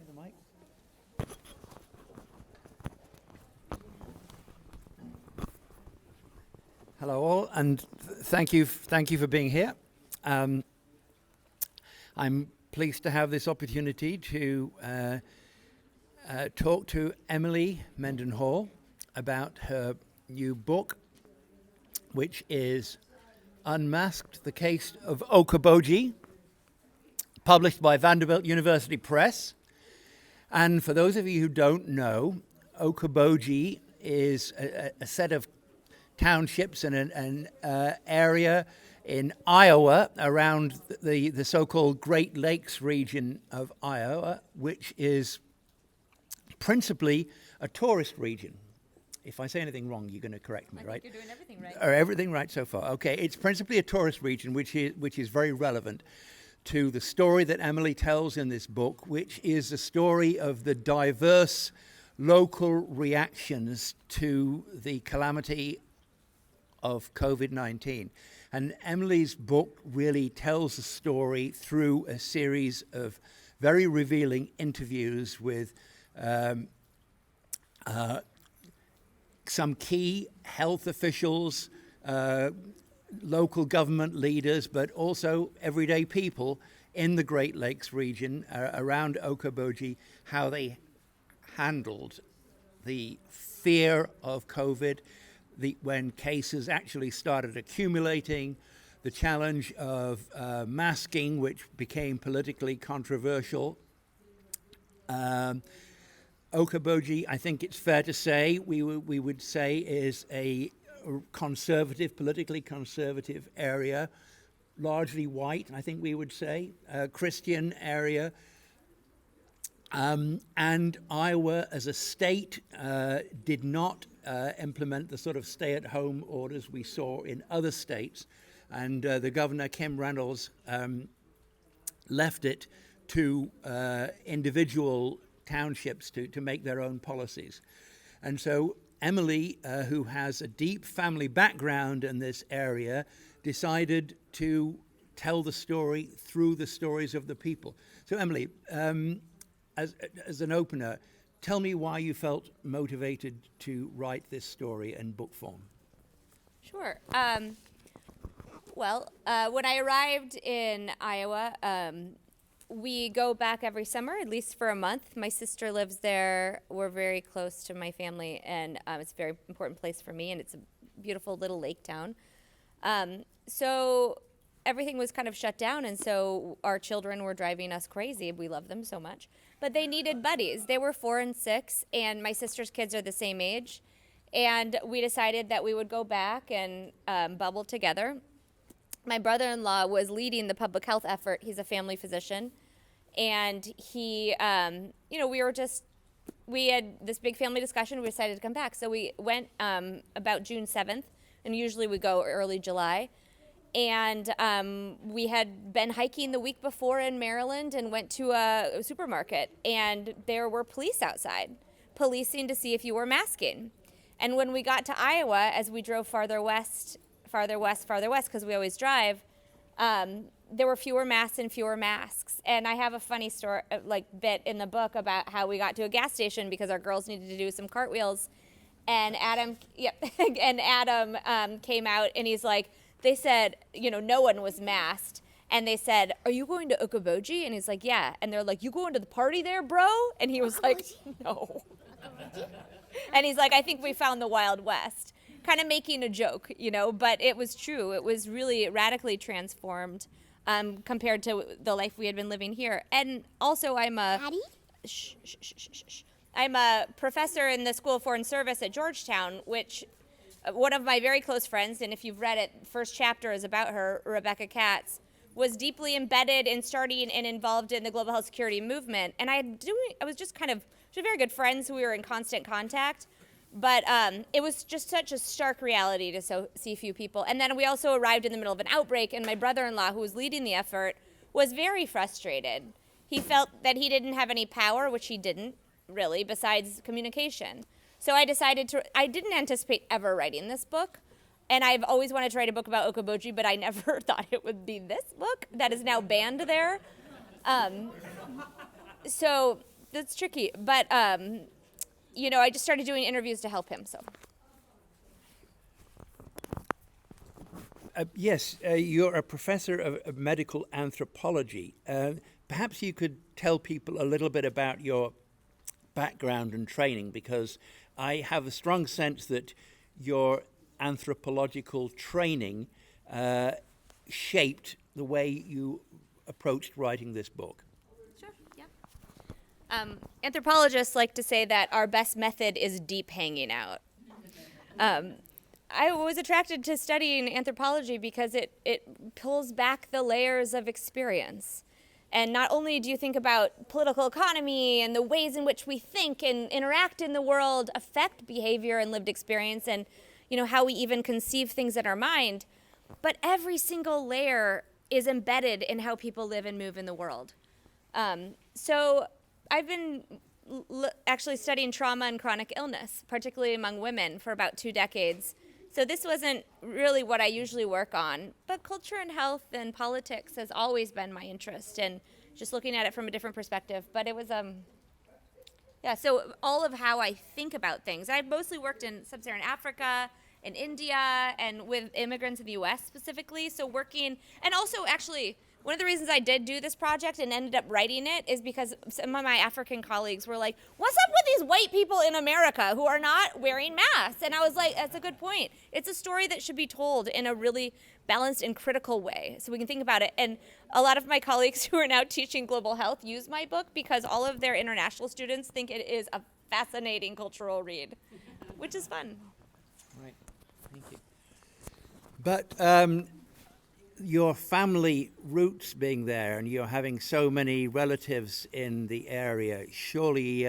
me the mic. Hello all, and thank you for being here. I'm pleased to have this opportunity to talk to Emily Mendenhall about her new book, which is Unmasked, the Case of Okoboji, published by Vanderbilt University Press. And for those of you who don't know, Okoboji is a set of townships and an area in Iowa around the so-called Great Lakes region of Iowa, which is principally a tourist region. If I say anything wrong, you're going to correct me, right? I think you're doing everything right. Everything right so far. Okay, it's principally a tourist region, which is very relevant to the story that Emily tells in this book, which is a story of the diverse local reactions to the calamity of COVID-19. And Emily's book really tells the story through a series of very revealing interviews with some key health officials, local government leaders, but also everyday people in the Great Lakes region around Okoboji, how they handled the fear of COVID, when cases actually started accumulating, the challenge of masking, which became politically controversial. Okoboji, I think it's fair to say, we would say, is a conservative, politically conservative area, largely white, I think we would say, a Christian area. And Iowa as a state did not implement the sort of stay-at-home orders we saw in other states. And the governor, Kim Reynolds, left it to individual townships to make their own policies. And so Emily, who has a deep family background in this area, decided to tell the story through the stories of the people. So Emily, as an opener, tell me why you felt motivated to write this story in book form. Sure. Well, when I arrived in Iowa, we go back every summer, at least for a month. My sister lives there. We're very close to my family, and it's a very important place for me, and it's a beautiful little lake town. So everything was kind of shut down, and so our children were driving us crazy. We love them so much. But they needed buddies. They were 4 and 6, and my sister's kids are the same age. And we decided that we would go back and bubble together. My brother-in-law was leading the public health effort. He's a family physician. And he, we had this big family discussion. We decided to come back. So we went about June 7th, and usually we go early July. And we had been hiking the week before in Maryland and went to a supermarket. And there were police outside, policing to see if you were masking. And when we got to Iowa, as we drove farther west, because we always drive, there were fewer masks and fewer masks. And I have a funny story, bit in the book about how we got to a gas station because our girls needed to do some cartwheels. And Adam came out and he's like, they said, no one was masked. And they said, are you going to Okoboji? And he's like, yeah. And they're like, you going to the party there, bro? And he was like, no. And he's like, I think we found the Wild West. Kind of making a joke, but it was true. It was really radically transformed compared to the life we had been living here. And also I'm a professor in the School of Foreign Service at Georgetown, which one of my very close friends, and if you've read it, first chapter is about her, Rebecca Katz, was deeply embedded in starting and involved in the global health security movement. And we were very good friends. We were in constant contact. But it was just such a stark reality to see few people. And then we also arrived in the middle of an outbreak, and my brother-in-law, who was leading the effort, was very frustrated. He felt that he didn't have any power, which he didn't, really, besides communication. So I didn't anticipate ever writing this book. And I've always wanted to write a book about Okoboji, but I never thought it would be this book that is now banned there. So that's tricky. But, you know, I just started doing interviews to help him, so. Yes, you're a professor of medical anthropology. Perhaps you could tell people a little bit about your background and training, because I have a strong sense that your anthropological training shaped the way you approached writing this book. Sure, yeah. Anthropologists like to say that our best method is deep hanging out. I was attracted to studying anthropology because it pulls back the layers of experience. And not only do you think about political economy and the ways in which we think and interact in the world affect behavior and lived experience and, you know, how we even conceive things in our mind, but every single layer is embedded in how people live and move in the world. So I've been actually studying trauma and chronic illness, particularly among women, for about 2 decades. So this wasn't really what I usually work on, but culture and health and politics has always been my interest, and just looking at it from a different perspective. But it was, yeah, so all of how I think about things. I've mostly worked in sub-Saharan Africa, in India, and with immigrants in the U.S. specifically. So working, and also actually, one of the reasons I did do this project and ended up writing it is because some of my African colleagues were like, what's up with these white people in America who are not wearing masks? And I was like, that's a good point. It's a story that should be told in a really balanced and critical way so we can think about it. And a lot of my colleagues who are now teaching global health use my book because all of their international students think it is a fascinating cultural read, which is fun. Right, thank you. But your family roots being there and you're having so many relatives in the area surely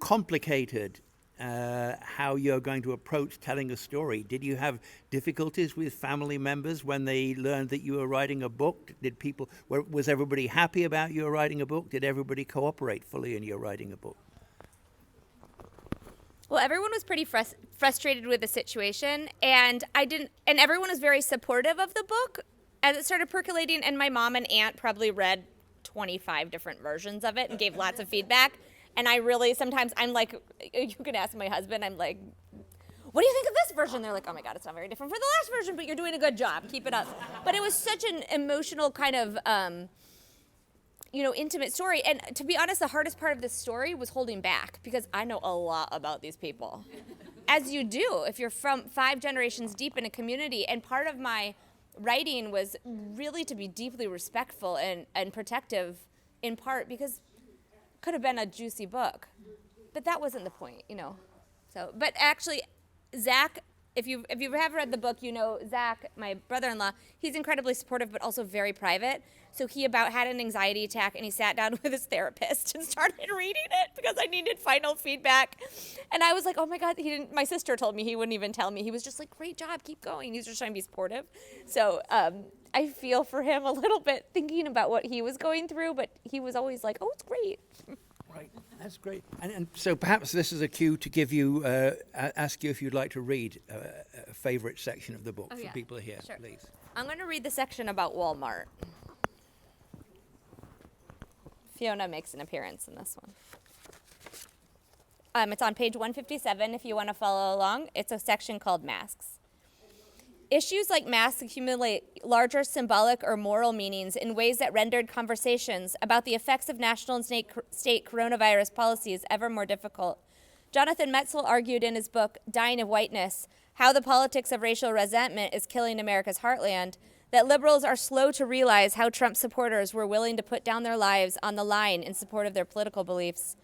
complicated how you're going to approach telling a story. Did you have difficulties with family members when they learned that you were writing a book? Was everybody happy about you writing a book? Did everybody cooperate fully in your writing a book? Well, everyone was pretty frustrated with the situation, and everyone was very supportive of the book as it started percolating, and my mom and aunt probably read 25 different versions of it and gave lots of feedback. And I really, sometimes I'm like, you can ask my husband, I'm like, what do you think of this version? They're like, oh my God, it's not very different from the last version, but you're doing a good job. Keep it up. But it was such an emotional kind of, intimate story. And to be honest, the hardest part of this story was holding back because I know a lot about these people. As you do, if you're from 5 generations deep in a community. And part of my writing was really to be deeply respectful and protective, in part because could have been a juicy book, but that wasn't the point, So, but actually, Zach, if you have read the book, Zach, my brother-in-law, he's incredibly supportive, but also very private. So he had an anxiety attack, and he sat down with his therapist and started reading it because I needed final feedback. And I was like, oh my God, my sister told me he wouldn't even tell me. He was just like, great job, keep going. He's just trying to be supportive. So I feel for him a little bit thinking about what he was going through, but he was always like, oh, it's great. Right, that's great. And so perhaps this is a cue to give you, ask you if you'd like to read a favorite section of the book for people here, sure. Please. I'm going to read the section about Walmart. Fiona makes an appearance in this one. It's on page 157 if you want to follow along. It's a section called Masks. Issues like masks accumulate larger symbolic or moral meanings in ways that rendered conversations about the effects of national and state coronavirus policies ever more difficult. Jonathan Metzl argued in his book, Dying of Whiteness, How the Politics of Racial Resentment is Killing America's Heartland, that liberals are slow to realize how Trump supporters were willing to put down their lives on the line in support of their political beliefs.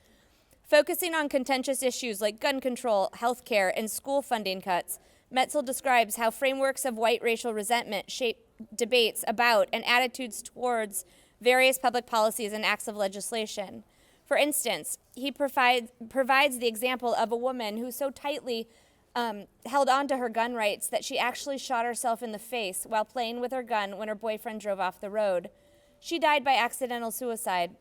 Focusing on contentious issues like gun control, health care, and school funding cuts, Metzl describes how frameworks of white racial resentment shape debates about and attitudes towards various public policies and acts of legislation. For instance, he provides the example of a woman who so tightly held on to her gun rights that she actually shot herself in the face while playing with her gun when her boyfriend drove off the road. She died by accidental suicide.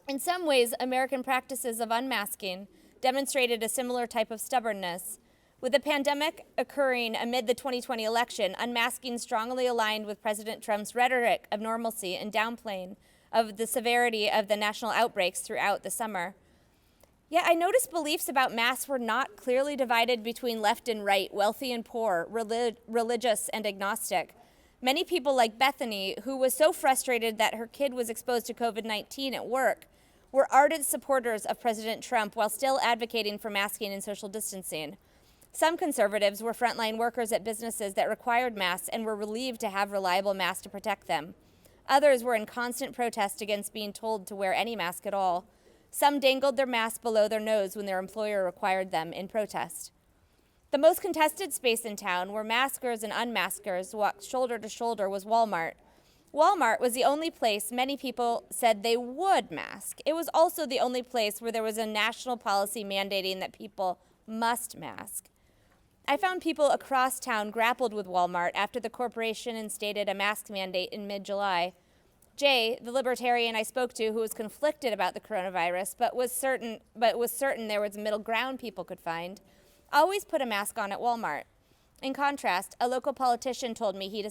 In some ways, American practices of unmasking demonstrated a similar type of stubbornness. With the pandemic occurring amid the 2020 election, unmasking strongly aligned with President Trump's rhetoric of normalcy and downplaying of the severity of the national outbreaks throughout the summer. Yet I noticed beliefs about masks were not clearly divided between left and right, wealthy and poor, religious and agnostic. Many people like Bethany, who was so frustrated that her kid was exposed to COVID-19 at work, were ardent supporters of President Trump while still advocating for masking and social distancing. Some conservatives were frontline workers at businesses that required masks and were relieved to have reliable masks to protect them. Others were in constant protest against being told to wear any mask at all. Some dangled their masks below their nose when their employer required them in protest. The most contested space in town, where maskers and unmaskers walked shoulder to shoulder, was Walmart. Walmart was the only place many people said they would mask. It was also the only place where there was a national policy mandating that people must mask. I found people across town grappled with Walmart after the corporation instated a mask mandate in mid-July. Jay, the libertarian I spoke to, who was conflicted about the coronavirus, but was certain there was a middle ground people could find, always put a mask on at Walmart. In contrast, a local politician told me he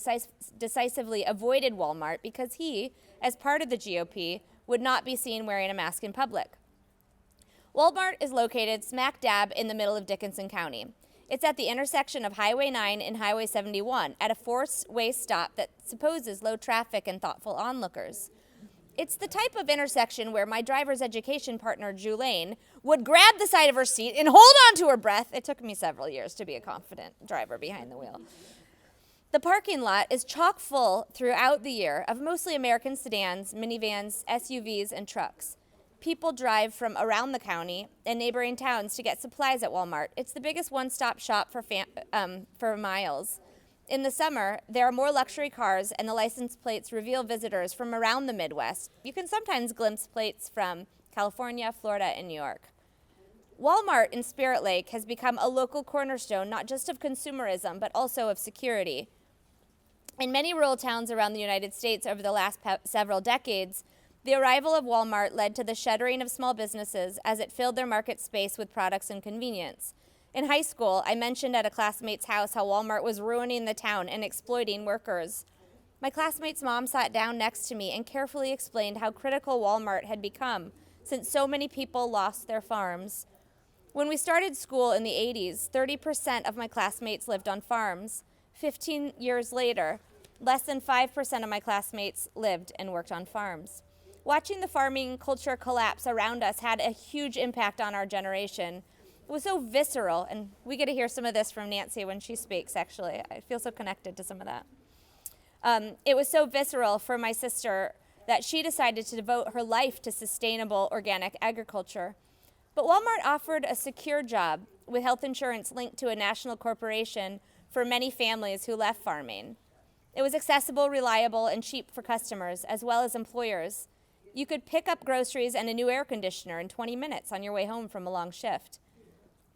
decisively avoided Walmart because he, as part of the GOP, would not be seen wearing a mask in public. Walmart is located smack dab in the middle of Dickinson County. It's at the intersection of Highway 9 and Highway 71 at a four-way stop that supposes low traffic and thoughtful onlookers. It's the type of intersection where my driver's education partner, Julaine, would grab the side of her seat and hold on to her breath. It took me several years to be a confident driver behind the wheel. The parking lot is chock full throughout the year of mostly American sedans, minivans, SUVs, and trucks. People drive from around the county and neighboring towns to get supplies at Walmart. It's the biggest one-stop shop for miles. In the summer, there are more luxury cars, and the license plates reveal visitors from around the Midwest. You can sometimes glimpse plates from California, Florida, and New York. Walmart in Spirit Lake has become a local cornerstone, not just of consumerism, but also of security. In many rural towns around the United States over the last several decades, the arrival of Walmart led to the shuttering of small businesses as it filled their market space with products and convenience. In high school, I mentioned at a classmate's house how Walmart was ruining the town and exploiting workers. My classmate's mom sat down next to me and carefully explained how critical Walmart had become since so many people lost their farms. When we started school in the 80s, 30% of my classmates lived on farms. 15 years later, less than 5% of my classmates lived and worked on farms. Watching the farming culture collapse around us had a huge impact on our generation. It was so visceral, and we get to hear some of this from Nancy when she speaks, actually. I feel so connected to some of that. It was so visceral for my sister that she decided to devote her life to sustainable organic agriculture. But Walmart offered a secure job with health insurance linked to a national corporation for many families who left farming. It was accessible, reliable, and cheap for customers, as well as employers. You could pick up groceries and a new air conditioner in 20 minutes on your way home from a long shift.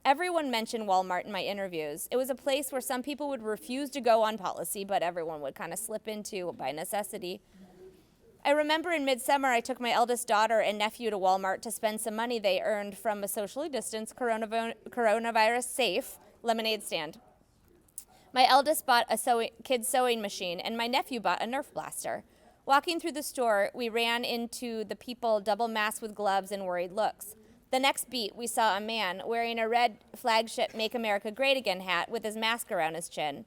Everyone mentioned Walmart in my interviews. It was a place where some people would refuse to go on policy, but everyone would kind of slip into by necessity. I remember in midsummer, I took my eldest daughter and nephew to Walmart to spend some money they earned from a socially distanced coronavirus-safe lemonade stand. My eldest bought a kid's sewing machine, and my nephew bought a Nerf blaster. Walking through the store, we ran into the people double masked with gloves and worried looks. The next beat, we saw a man wearing a red flagship Make America Great Again hat with his mask around his chin.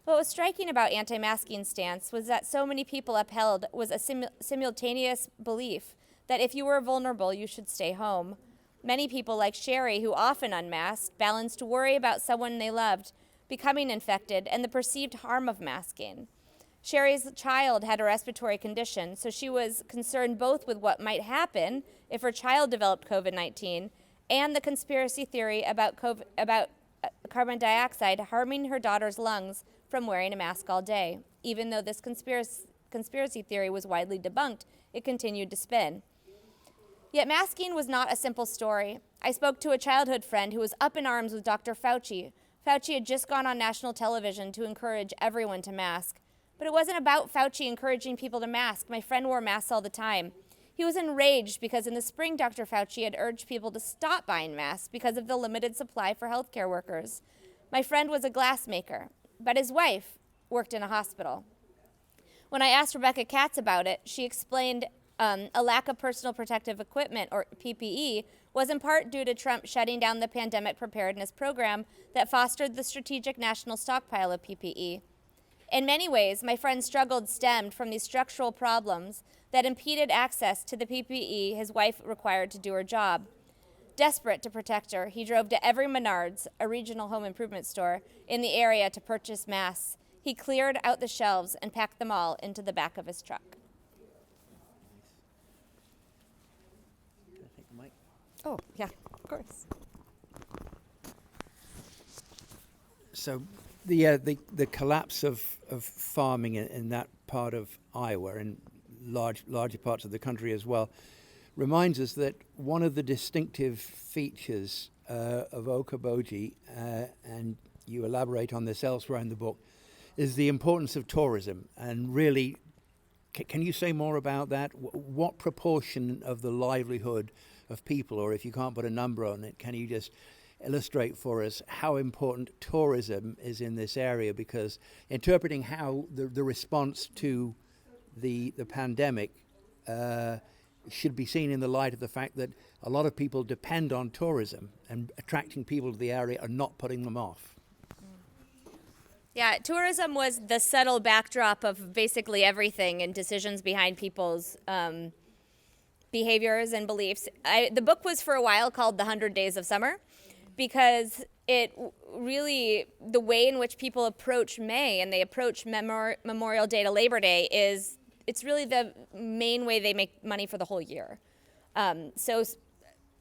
What was striking about anti-masking stance was that so many people upheld was a simultaneous belief that if you were vulnerable, you should stay home. Many people, like Sherry, who often unmasked, balanced worry about someone they loved becoming infected and the perceived harm of masking. Sherry's child had a respiratory condition, so she was concerned both with what might happen if her child developed COVID-19 and the conspiracy theory about carbon dioxide harming her daughter's lungs from wearing a mask all day. Even though this conspiracy theory was widely debunked, it continued to spin. Yet masking was not a simple story. I spoke to a childhood friend who was up in arms with Dr. Fauci. Fauci had just gone on national television to encourage everyone to mask. But it wasn't about Fauci encouraging people to mask. My friend wore masks all the time. He was enraged because in the spring, Dr. Fauci had urged people to stop buying masks because of the limited supply for healthcare workers. My friend was a glassmaker, but his wife worked in a hospital. When I asked Rebecca Katz about it, she explained a lack of personal protective equipment, or PPE, was in part due to Trump shutting down the pandemic preparedness program that fostered the strategic national stockpile of PPE. In many ways, my friend's struggle stemmed from these structural problems that impeded access to the PPE his wife required to do her job. Desperate to protect her, he drove to every Menards, a regional home improvement store, in the area to purchase masks. He cleared out the shelves and packed them all into the back of his truck. Can I take the mic? Oh, yeah, of course. So the collapse of farming in that part of Iowa and larger parts of the country as well reminds us that one of the distinctive features of Okoboji, and you elaborate on this elsewhere in the book, is the importance of tourism. And really, can you say more about that? What proportion of the livelihood of people, or if you can't put a number on it, can you just illustrate for us how important tourism is in this area? Because interpreting how the response to the pandemic should be seen in the light of the fact that a lot of people depend on tourism, and attracting people to the area and not putting them off. Yeah, tourism was the subtle backdrop of basically everything and decisions behind people's behaviors and beliefs. The book was for a while called The 100 Days of Summer, because it really, the way in which people approach May and they approach Memorial Day to Labor Day it's really the main way they make money for the whole year. So,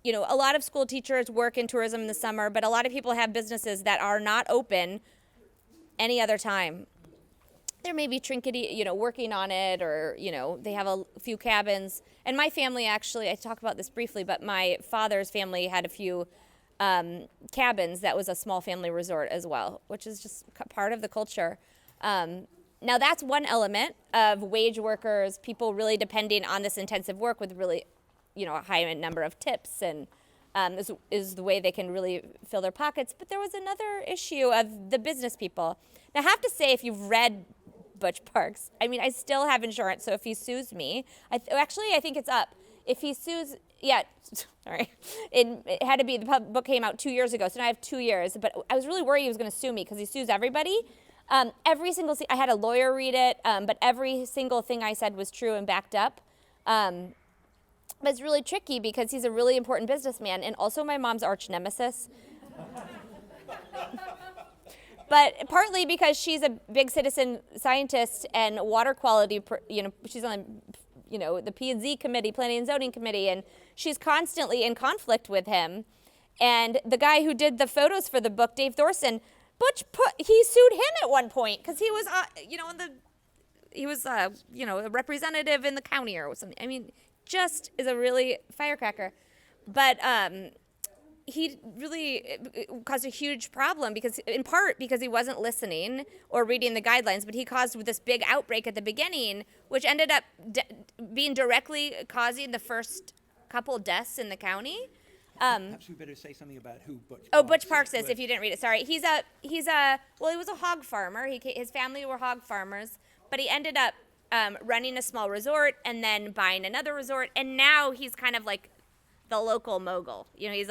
a lot of school teachers work in tourism in the summer, but a lot of people have businesses that are not open any other time. There may be trinkety, working on it, or, they have a few cabins. And my family, actually, I talk about this briefly, but my father's family had a few cabins that was a small family resort as well, which is just part of the culture. Now that's one element of wage workers, people really depending on this intensive work with really, a high number of tips, and this is the way they can really fill their pockets. But there was another issue of the business people. Now I have to say, if you've read Butch Parks, I still have insurance, so if he sues me, I think it's up. If he sues, sorry, it had to be, the book came out 2 years ago, so now I have 2 years, but I was really worried he was going to sue me because he sues everybody. Every single I had a lawyer read it, but every single thing I said was true and backed up. But it's really tricky because he's a really important businessman and also my mom's arch nemesis. But partly because she's a big citizen scientist and water quality, she's on, the P&Z committee, planning and zoning committee, and she's constantly in conflict with him. And the guy who did the photos for the book, Dave Thorson, he sued him at one point because he was, a representative in the county or something. Just is a really firecracker. But he really caused a huge problem in part because he wasn't listening or reading the guidelines, but he caused this big outbreak at the beginning, which ended up being directly causing the first couple deaths in the county. Perhaps we better say something about who Butch. Butch Parks is. If you didn't read it, sorry. He was a hog farmer. His family were hog farmers, but he ended up running a small resort and then buying another resort, and now he's kind of like the local mogul. He's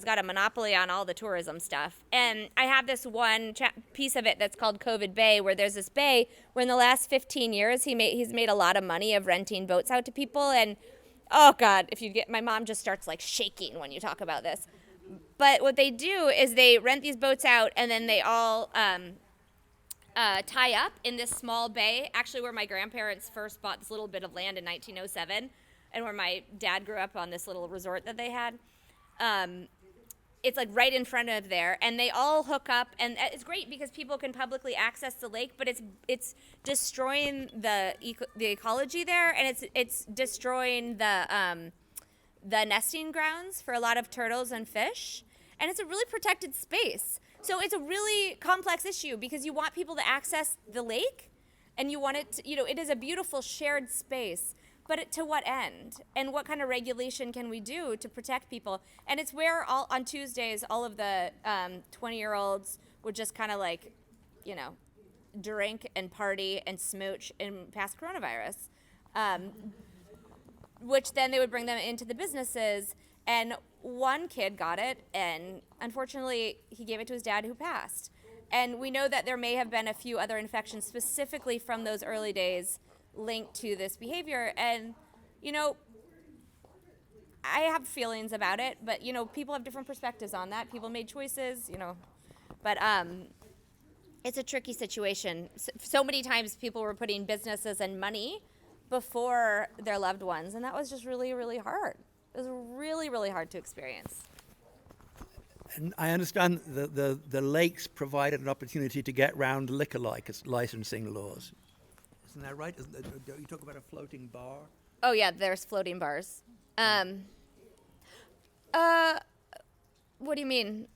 got a monopoly on all the tourism stuff. And I have this one piece of it that's called COVID Bay, where there's this bay where in the last 15 years he's made a lot of money of renting boats out to people. And oh God, my mom just starts like shaking when you talk about this. But what they do is they rent these boats out, and then they all tie up in this small bay, actually where my grandparents first bought this little bit of land in 1907, and where my dad grew up on this little resort that they had. It's like right in front of there, and they all hook up, and it's great because people can publicly access the lake, but it's destroying the ecology there, and it's destroying the nesting grounds for a lot of turtles and fish, and it's a really protected space. So it's a really complex issue because you want people to access the lake, and you want it to, it is a beautiful shared space. But to what end? And what kind of regulation can we do to protect people? And it's where on Tuesdays, all of the 20-year-olds would just kind of drink and party and smooch and pass coronavirus. which then they would bring them into the businesses. And one kid got it, and unfortunately, he gave it to his dad, who passed. And we know that there may have been a few other infections specifically from those early days linked to this behavior. And, you know, I have feelings about it, but, you know, people have different perspectives on that. People made choices, you know. But it's a tricky situation. So many times people were putting businesses and money before their loved ones, and that was just really, really hard. It was really, really hard to experience. And I understand the lakes provided an opportunity to get round liquor licensing laws. Isn't that right? Don't you talk about a floating bar? Oh, yeah, there's floating bars. What do you mean?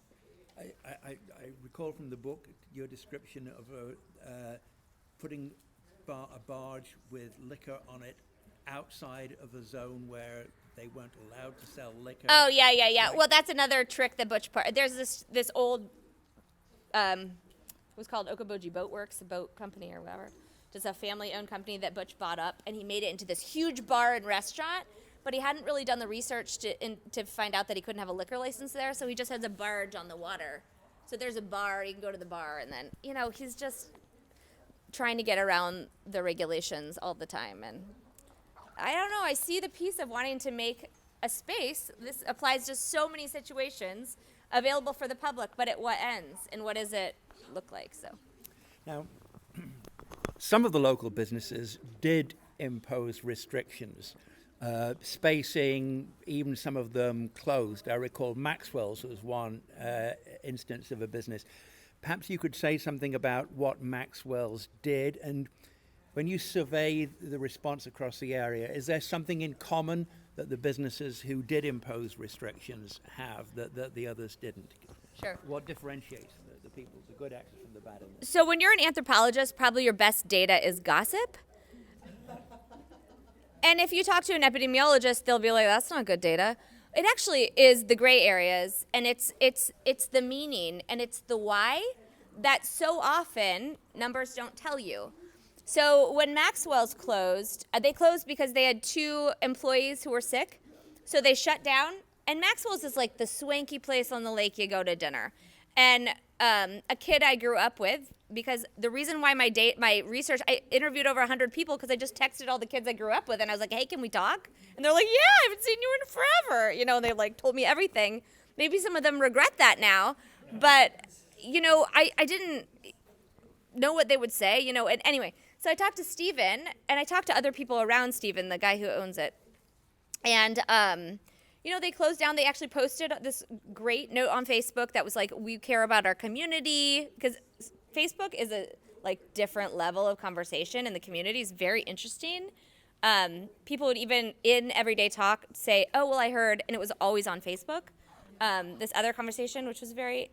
I recall from the book your description of putting a barge with liquor on it outside of a zone where they weren't allowed to sell liquor. Oh, yeah. Right. Like, well, that's another trick that Butch part. There's this old, it was called Okoboji Boat Works, a boat company or whatever. Just a family-owned company that Butch bought up, and he made it into this huge bar and restaurant. But he hadn't really done the research to find out that he couldn't have a liquor license there, so he just has a barge on the water. So there's a bar, you can go to the bar, and then, you know, he's just trying to get around the regulations all the time. And I don't know, I see the piece of wanting to make a space. This applies to so many situations available for the public, but at what ends? And what does it look like? So now, some of the local businesses did impose restrictions. Spacing, even some of them closed. I recall Maxwell's was one instance of a business. Perhaps you could say something about what Maxwell's did, and when you survey the response across the area, is there something in common that the businesses who did impose restrictions have that the others didn't? Sure. What differentiates the people, the good actors from the bad? So when you're an anthropologist, probably your best data is gossip. And if you talk to an epidemiologist, they'll be like, that's not good data. It actually is the gray areas, and it's the meaning, and it's the why that so often numbers don't tell you. So when Maxwell's closed, they closed because they had 2 employees who were sick. So they shut down, and Maxwell's is like the swanky place on the lake you go to dinner. And a kid I grew up with, because the reason why my research, I interviewed over 100 people because I just texted all the kids I grew up with, and I was like, hey, can we talk? And they're like, yeah, I haven't seen you in forever. You know, and they like told me everything. Maybe some of them regret that now, but, you know, I didn't know what they would say, you know. And anyway, so I talked to Stephen, and I talked to other people around Stephen, the guy who owns it. And, you know, they closed down. They actually posted this great note on Facebook that was like, we care about our community, because Facebook is a like different level of conversation in the community. It's very interesting. People would even in everyday talk say, oh, well, I heard, and it was always on Facebook, this other conversation, which was very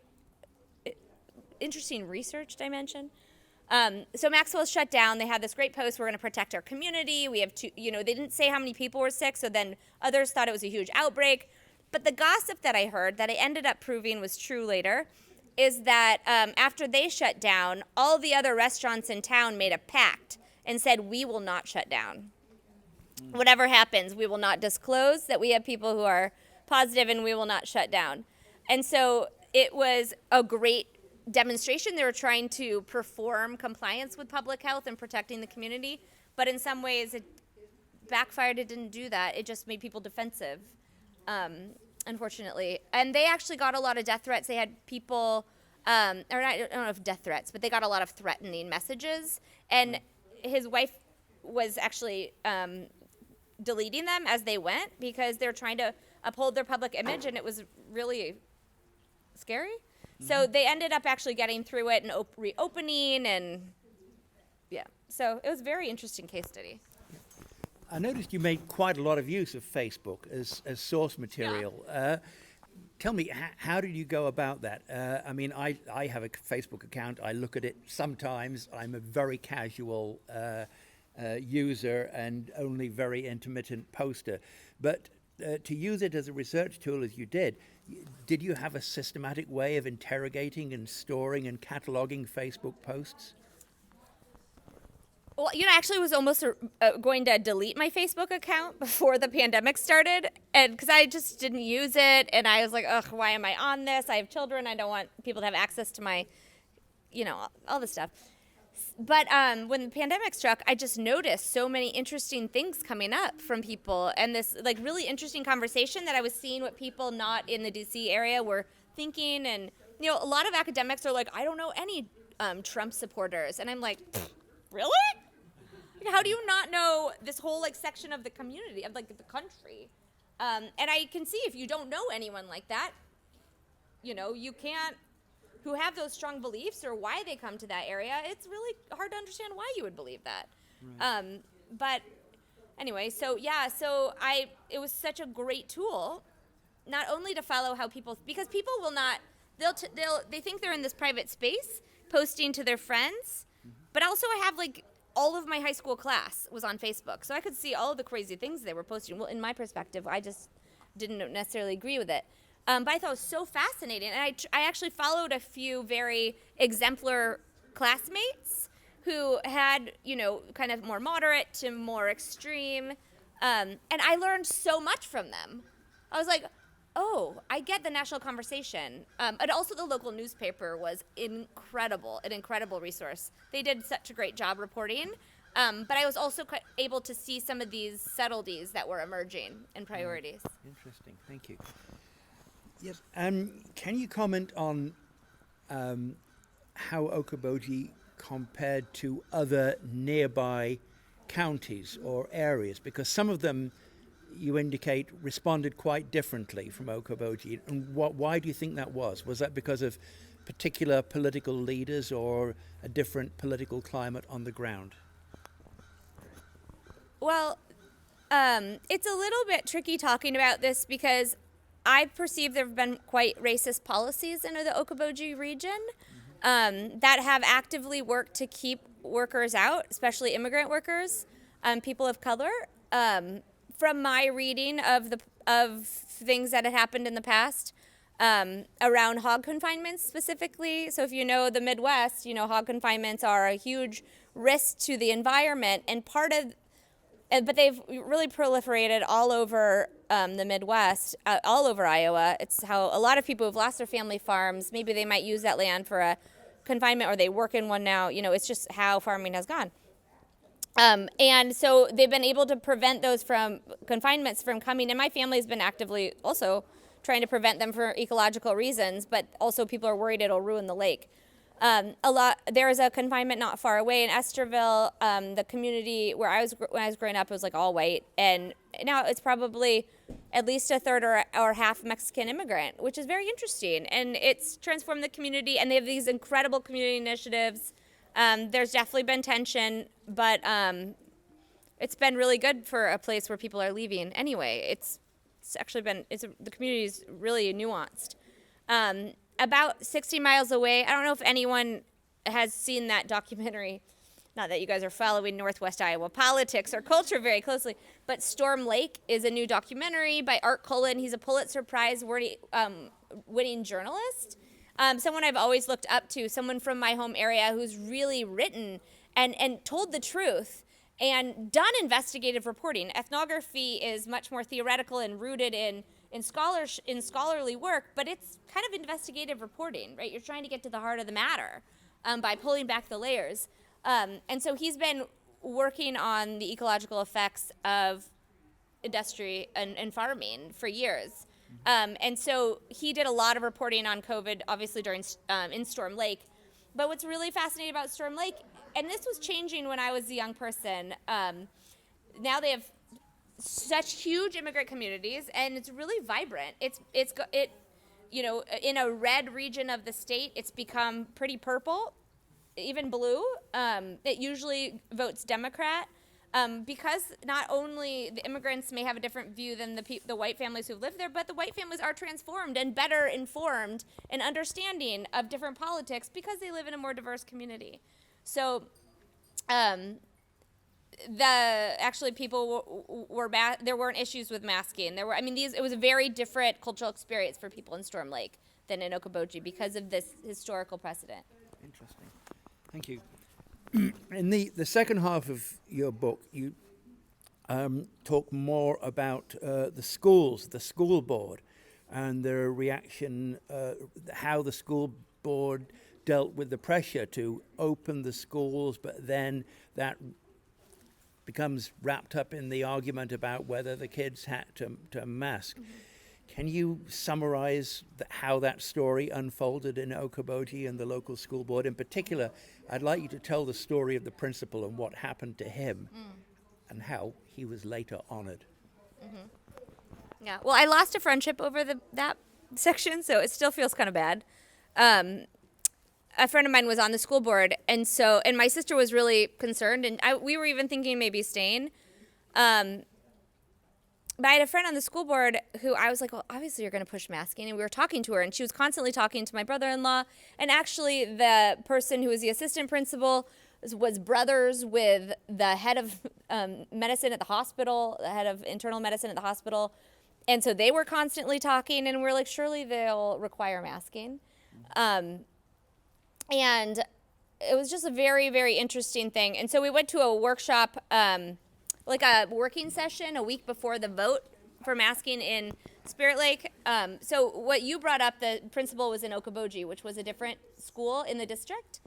interesting research dimension. So Maxwell's shut down. They had this great post, we're going to protect our community. We have they didn't say how many people were sick, so then others thought it was a huge outbreak. But the gossip that I heard, that I ended up proving was true later, is that after they shut down, all the other restaurants in town made a pact and said, we will not shut down. Whatever happens, we will not disclose that we have people who are positive, and we will not shut down. And so it was a great demonstration. They were trying to perform compliance with public health and protecting the community, but in some ways it backfired. It didn't do that. It just made people defensive, unfortunately. And they actually got a lot of death threats. They had people, I don't know if death threats, but they got a lot of threatening messages. And his wife was actually deleting them as they went because they're trying to uphold their public image, and it was really scary. So they ended up actually getting through it and reopening, and yeah. So it was a very interesting case study. I noticed you made quite a lot of use of Facebook as source material. Yeah. Tell me, how did you go about that? I mean, I have a Facebook account. I look at it sometimes. I'm a very casual user and only very intermittent poster. But to use it as a research tool as you did you have a systematic way of interrogating and storing and cataloging Facebook posts? Well, I actually was almost going to delete my Facebook account before the pandemic started, and because I just didn't use it, and I was like, ugh, why am I on this? I have children. I don't want people to have access to my, all this stuff. But when the pandemic struck, I just noticed so many interesting things coming up from people, and this really interesting conversation that I was seeing what people not in the DC area were thinking, and a lot of academics are like, I don't know any Trump supporters, and I'm like, really? How do you not know this whole section of the community of the country? And I can see if you don't know anyone like that, you can't, who have those strong beliefs or why they come to that area. It's really hard to understand why you would believe that. Right. But anyway, it was such a great tool, not only to follow how people, because people will not, they think they're in this private space posting to their friends, but also I have all of my high school class was on Facebook, so I could see all of the crazy things they were posting. Well, in my perspective, I just didn't necessarily agree with it. But I thought it was so fascinating, and I actually followed a few very exemplar classmates who had, kind of more moderate to more extreme, and I learned so much from them. I was like, oh, I get the national conversation. And also the local newspaper was incredible, an incredible resource. They did such a great job reporting. But I was also able to see some of these subtleties that were emerging and priorities. Interesting, thank you. Yes, can you comment on how Okoboji compared to other nearby counties or areas? Because some of them, you indicate, responded quite differently from Okoboji. And why do you think that was? Was that because of particular political leaders or a different political climate on the ground? Well, it's a little bit tricky talking about this because I perceive there have been quite racist policies in the Okoboji region that have actively worked to keep workers out, especially immigrant workers, people of color. From my reading of things that had happened in the past around hog confinements specifically. So if you know the Midwest, hog confinements are a huge risk to the environment, and but they've really proliferated all over the Midwest, all over Iowa. It's how a lot of people who've lost their family farms, maybe they might use that land for a confinement or they work in one now. It's just how farming has gone. And so they've been able to prevent those confinements from coming. And my family has been actively also trying to prevent them for ecological reasons, but also people are worried it'll ruin the lake. There is a confinement not far away in Esterville. The community when I was growing up, it was all white, and now it's probably at least a third or half Mexican immigrant, which is very interesting. And it's transformed the community, and they have these incredible community initiatives. There's definitely been tension, but it's been really good for a place where people are leaving anyway. It's actually been the community is really nuanced. About 60 miles away, I don't know if anyone has seen that documentary, not that you guys are following Northwest Iowa politics or culture very closely, but Storm Lake is a new documentary by Art Cullen. He's a Pulitzer Prize winning journalist, someone I've always looked up to, someone from my home area who's really written and told the truth and done investigative reporting. Ethnography is much more theoretical and rooted in scholarly work, but it's kind of investigative reporting, right? You're trying to get to the heart of the matter by pulling back the layers. And so he's been working on the ecological effects of industry and farming for years. And so he did a lot of reporting on COVID, obviously during in Storm Lake. But what's really fascinating about Storm Lake, and this was changing when I was a young person, now they have such huge immigrant communities, and it's really vibrant. It in a red region of the state, it's become pretty purple, even blue. It usually votes Democrat because not only the immigrants may have a different view than the white families who live there, but the white families are transformed and better informed and understanding of different politics because they live in a more diverse community. So. People were there weren't issues with masking. It was a very different cultural experience for people in Storm Lake than in Okoboji because of this historical precedent. Interesting. Thank you. In the second half of your book, you talk more about the schools, the school board, and their reaction, how the school board dealt with the pressure to open the schools, but then that becomes wrapped up in the argument about whether the kids had to mask. Mm-hmm. Can you summarize how that story unfolded in Okoboji and the local school board? In particular, I'd like you to tell the story of the principal and what happened to him and how he was later honored. Mm-hmm. Yeah, well, I lost a friendship over that section, so it still feels kind of bad. A friend of mine was on the school board, and my sister was really concerned, and we were even thinking maybe staying. But I had a friend on the school board who I was like, well, obviously you're going to push masking. And we were talking to her, and she was constantly talking to my brother-in-law. And actually, the person who was the assistant principal was brothers with the head of medicine at the hospital, the head of internal medicine at the hospital. And so they were constantly talking, and we're like, surely they'll require masking. And it was just a very, very interesting thing. And so we went to a workshop, like a working session a week before the vote for masking in Spirit Lake. So what you brought up, the principal was in Okoboji, which was a different school in the district.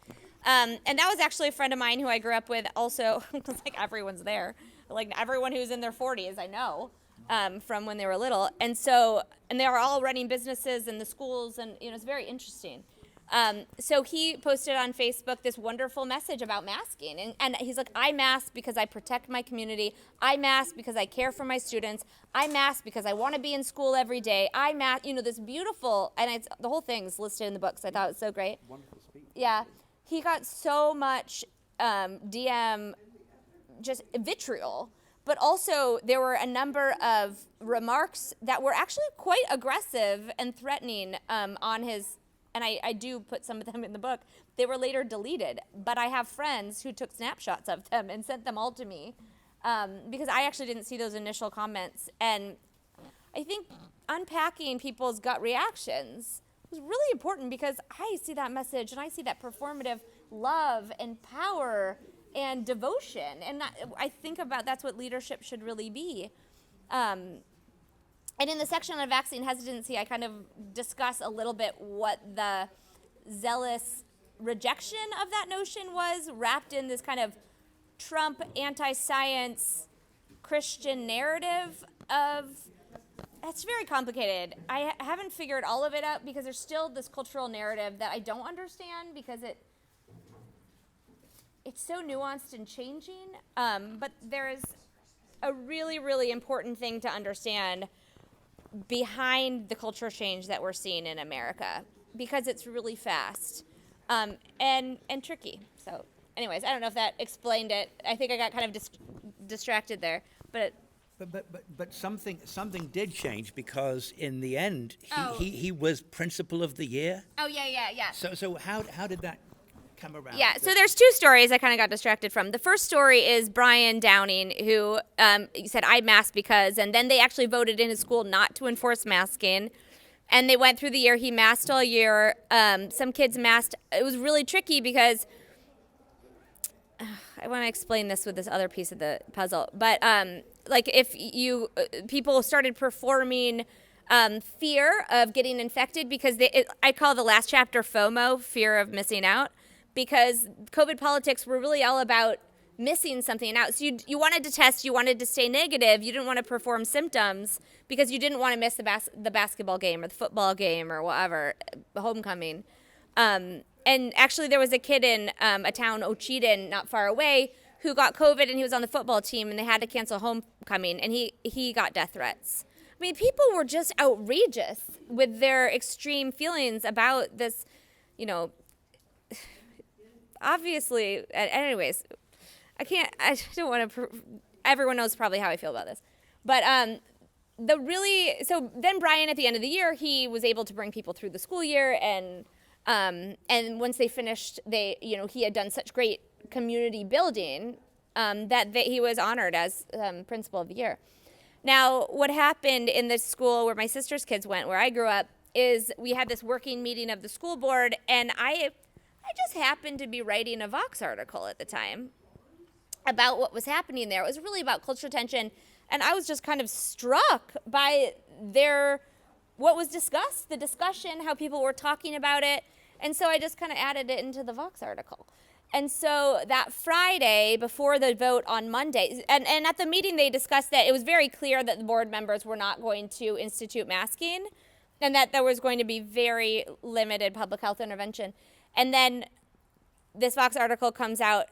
And that was actually a friend of mine who I grew up with also. It's like everyone's there. Like everyone who's in their 40s, I know, from when they were little. And they were all running businesses in the schools, and it's very interesting. So he posted on Facebook this wonderful message about masking. And he's like, I mask because I protect my community. I mask because I care for my students. I mask because I want to be in school every day. I mask, this beautiful, and the whole thing's listed in the book, so I thought it was so great. Wonderful speech. Yeah. He got so much DM just vitriol. But also there were a number of remarks that were actually quite aggressive and threatening on his. And I do put some of them in the book. They were later deleted, but I have friends who took snapshots of them and sent them all to me because I actually didn't see those initial comments. And I think unpacking people's gut reactions was really important because I see that message and I see that performative love and power and devotion. And I think about that's what leadership should really be. And in the section on vaccine hesitancy, I kind of discuss a little bit what the zealous rejection of that notion was, wrapped in this kind of Trump anti-science Christian narrative of. It's very complicated. I haven't figured all of it out because there's still this cultural narrative that I don't understand because it's so nuanced and changing. But there is a really, really important thing to understand behind the culture change that we're seeing in America because it's really fast and tricky. So anyways, I don't know if that explained it. I think I got kind of distracted there, but something did change because in the end he was principal of the year. Oh yeah. So how did that come around? Yeah, so there's two stories I kind of got distracted from. The first story is Brian Downing, who said, I masked because, and then they actually voted in his school not to enforce masking. And they went through the year. He masked all year. Some kids masked. It was really tricky because, I want to explain this with this other piece of the puzzle. But like if people started performing fear of getting infected because I call the last chapter FOMO, fear of missing out. Because COVID politics were really all about missing something out. So you wanted to test, you wanted to stay negative, you didn't want to perform symptoms because you didn't want to miss the basketball game or the football game or whatever, homecoming. And actually there was a kid in a town, Ocheyedan, not far away, who got COVID and he was on the football team and they had to cancel homecoming and he got death threats. I mean, people were just outrageous with their extreme feelings about this, obviously, anyways, I don't want to, everyone knows probably how I feel about this. But so then Brian, at the end of the year, he was able to bring people through the school year. And once they finished, he had done such great community building that he was honored as principal of the year. Now, what happened in the school where my sister's kids went, where I grew up, is we had this working meeting of the school board, and I I just happened to be writing a Vox article at the time about what was happening there. It was really about cultural tension, and I was just kind of struck by what was discussed, the discussion, how people were talking about it, and so I just kind of added it into the Vox article. And so that Friday before the vote on Monday, and at the meeting they discussed that it was very clear that the board members were not going to institute masking, and that there was going to be very limited public health intervention. And then this Vox article comes out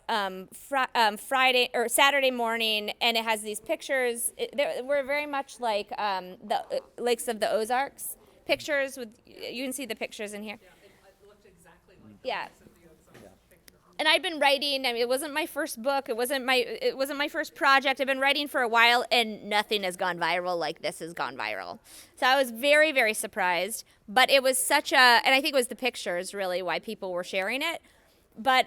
Friday or Saturday morning, and it has these pictures. They were very much like the Lakes of the Ozarks pictures. You can see the pictures in here. Yeah, it looked exactly like yeah. the Lakes of the Ozarks picture. And I'd been writing. I mean, it wasn't my first book. It wasn't my first project. I've been writing for a while, and nothing has gone viral like this has gone viral. So I was very, very surprised. But it was and I think it was the pictures really why people were sharing it. But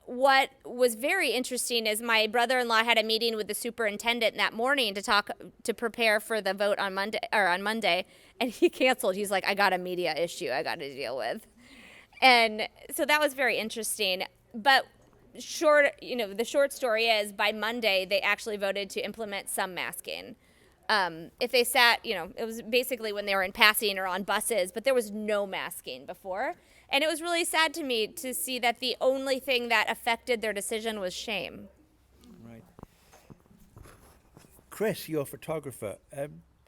what was very interesting is my brother-in-law had a meeting with the superintendent that morning to prepare for the vote on Monday, and he canceled. He's like, I got a media issue I got to deal with. And so that was very interesting. But the short story is by Monday, they actually voted to implement some masking. If they sat, it was basically when they were in passing or on buses, but there was no masking before. And it was really sad to me to see that the only thing that affected their decision was shame. Right. Chris, you're a photographer.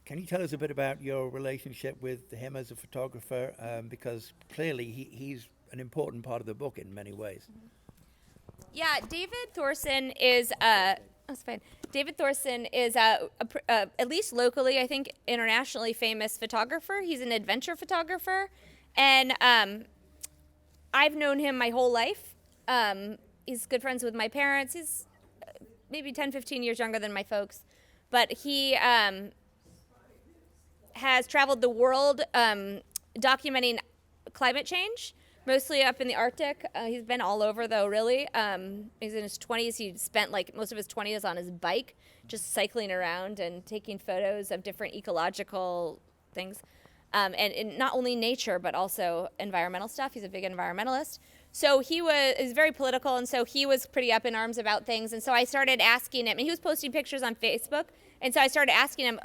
Can you tell us a bit about your relationship with him as a photographer? Because clearly he's an important part of the book in many ways. Yeah, David Thorson is David Thorson is at least locally, I think, internationally famous photographer. He's an adventure photographer, and I've known him my whole life. He's good friends with my parents. He's maybe 10, 15 years younger than my folks, but he has traveled the world documenting climate change. Mostly up in the Arctic. He's been all over, though, really. He's in his 20s. He spent, most of his 20s on his bike, just cycling around and taking photos of different ecological things. And not only nature, but also environmental stuff. He's a big environmentalist. So is very political, and so he was pretty up in arms about things. And so I started asking him, and he was posting pictures on Facebook. And so I started asking him,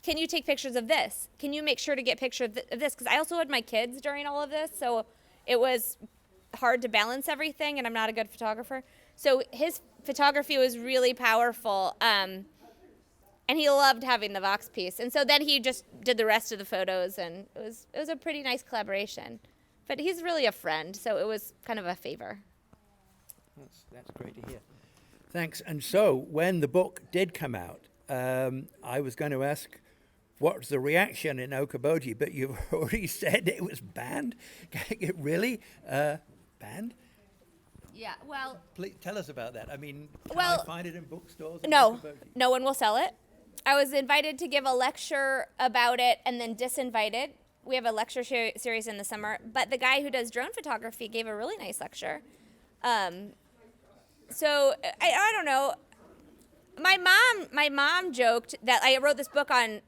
can you take pictures of this? Can you make sure to get pictures of this? Because I also had my kids during all of this, so it was hard to balance everything, and I'm not a good photographer. So his photography was really powerful, and he loved having the Vox piece. And so then he just did the rest of the photos, and it was a pretty nice collaboration. But he's really a friend, so it was kind of a favor. That's great to hear. Thanks. And so when the book did come out, I was going to ask, what was the reaction in Okoboji? But you've already said it was banned. Really? Banned? Yeah, well... Please tell us about that. I mean, can I find it in bookstores? No, no one will sell it. I was invited to give a lecture about it and then disinvited. We have a lecture series in the summer, but the guy who does drone photography gave a really nice lecture. So I don't know. My mom joked that I wrote this book on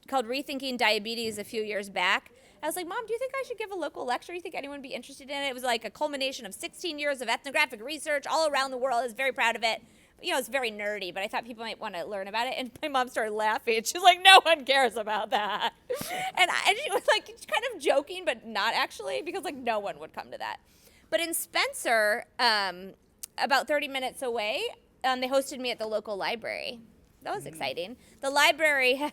called Rethinking Diabetes a few years back. I was like, Mom, do you think I should give a local lecture? Do you think anyone would be interested in it? It was like a culmination of 16 years of ethnographic research all around the world. I was very proud of it. It's very nerdy, but I thought people might want to learn about it. And my mom started laughing. She's like, no one cares about that. And she was like kind of joking, but not actually, because no one would come to that. But in Spencer, about 30 minutes away, they hosted me at the local library. That was exciting. The library has,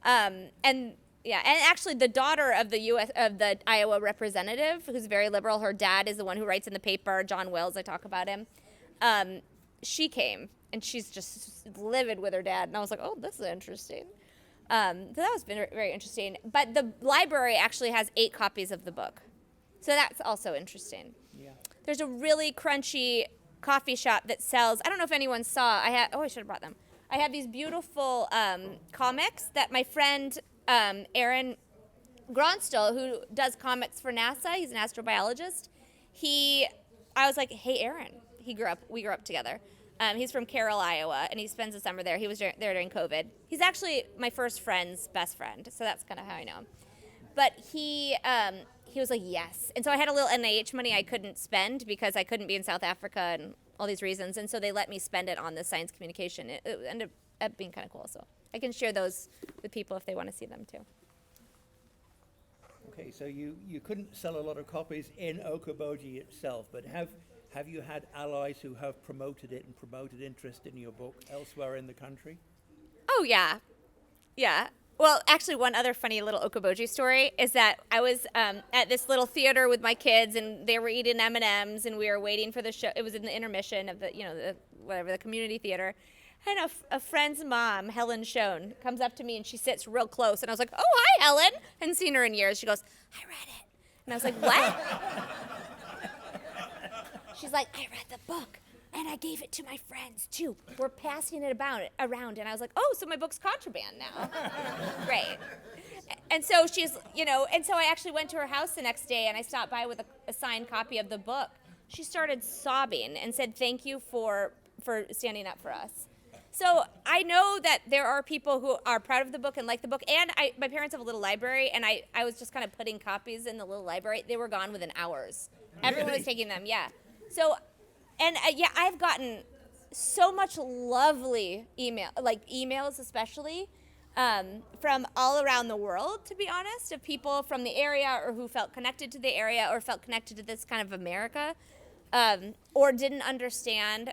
and actually the daughter of the Iowa representative, who's very liberal, her dad is the one who writes in the paper, John Wills, I talk about him. She came, and she's just livid with her dad, and I was like, oh, this is interesting. So that was very, very interesting. But the library actually has 8 copies of the book, so that's also interesting. Yeah. There's a really crunchy coffee shop that sells, I don't know if anyone saw, I should have brought them. I have these beautiful comics that my friend Aaron Gronstel, who does comics for NASA, he's an astrobiologist, I was like, hey, Aaron. We grew up together. He's from Carroll, Iowa, and he spends the summer there. He was there during COVID. He's actually my first friend's best friend, so that's kind of how I know him. But he He was like, yes. And so I had a little NIH money I couldn't spend because I couldn't be in South Africa and all these reasons. And so they let me spend it on the science communication. It ended up being kind of cool. So I can share those with people if they want to see them too. Okay, so you couldn't sell a lot of copies in Okoboji itself, but have you had allies who have promoted it and promoted interest in your book elsewhere in the country? Oh, yeah. Yeah. Well, actually, one other funny little Okoboji story is that I was at this little theater with my kids, and they were eating M&Ms, and we were waiting for the show. It was in the intermission of the community theater. And a friend's mom, Helen Schoen, comes up to me, and she sits real close. And I was like, oh, hi, Helen. Hadn't seen her in years. She goes, I read it. And I was like, what? She's like, I read the book. And I gave it to my friends, too. We're passing it around. And I was like, oh, so my book's contraband now. Great. And so and so I actually went to her house the next day, and I stopped by with a signed copy of the book. She started sobbing and said, thank you for standing up for us. So I know that there are people who are proud of the book and like the book. And my parents have a little library, and I was just kind of putting copies in the little library. They were gone within hours. Everyone was taking them, yeah. So... And I've gotten so much lovely emails especially, from all around the world, to be honest, of people from the area or who felt connected to the area or felt connected to this kind of America, or didn't understand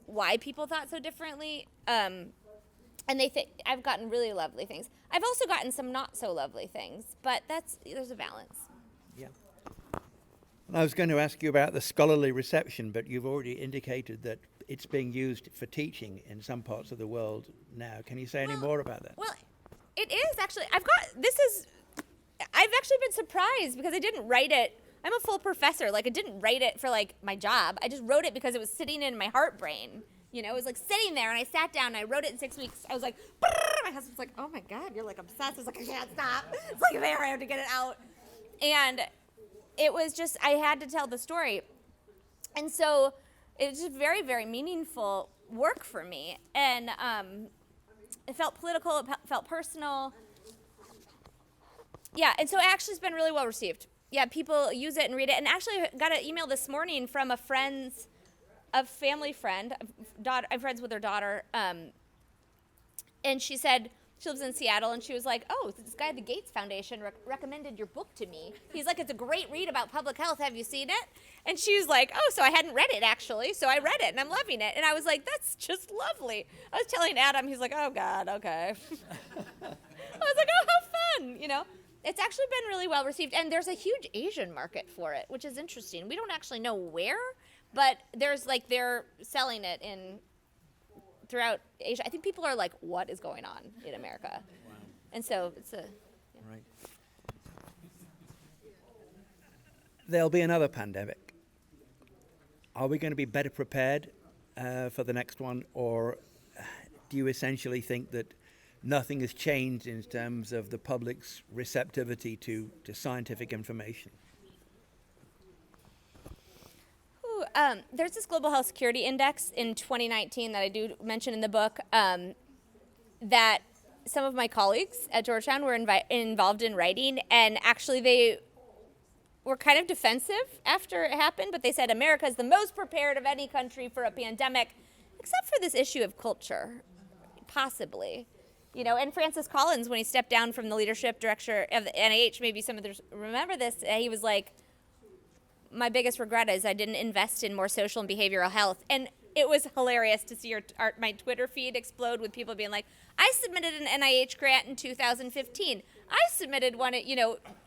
why people thought so differently. And I've gotten really lovely things. I've also gotten some not so lovely things, but there's a balance. Yeah. I was going to ask you about the scholarly reception, but you've already indicated that it's being used for teaching in some parts of the world now. Can you say any more about that? Well, it is actually. I've actually been surprised because I didn't write it. I'm a full professor. I didn't write it for my job. I just wrote it because it was sitting in my heart brain. It was sitting there, and I sat down and I wrote it in 6 weeks. I was like, brrr! My husband's like, oh my God, you're obsessed. I was like, I can't stop. It's there, I have to get it out. And it was just, I had to tell the story. And so it was just very, very meaningful work for me. And it felt political, it felt personal. Yeah, and so it actually has been really well received. Yeah, people use it and read it. And actually I got an email this morning from a family friend. I'm friends with her daughter. And she said, she lives in Seattle, and she was like, oh, this guy at the Gates Foundation recommended your book to me. He's like, it's a great read about public health. Have you seen it? And she was like, oh, so I hadn't read it, actually. So I read it, and I'm loving it. And I was like, that's just lovely. I was telling Adam, he's like, oh, God, okay. I was like, oh, how fun, It's actually been really well received. And there's a huge Asian market for it, which is interesting. We don't actually know where, but there's they're selling it throughout Asia. I think people are like, what is going on in America? Wow. And so it's Right. There'll be another pandemic. Are we going to be better prepared for the next one, or do you essentially think that nothing has changed in terms of the public's receptivity to scientific information? There's this Global Health Security Index in 2019 that I do mention in the book, that some of my colleagues at Georgetown were involved in writing, and actually they were kind of defensive after it happened, but they said America is the most prepared of any country for a pandemic, except for this issue of culture, possibly. And Francis Collins, when he stepped down from the leadership director of the NIH, maybe some others remember this, he was like, my biggest regret is I didn't invest in more social and behavioral health. And it was hilarious to see my Twitter feed explode with people being like, I submitted an NIH grant in 2015. I submitted one at,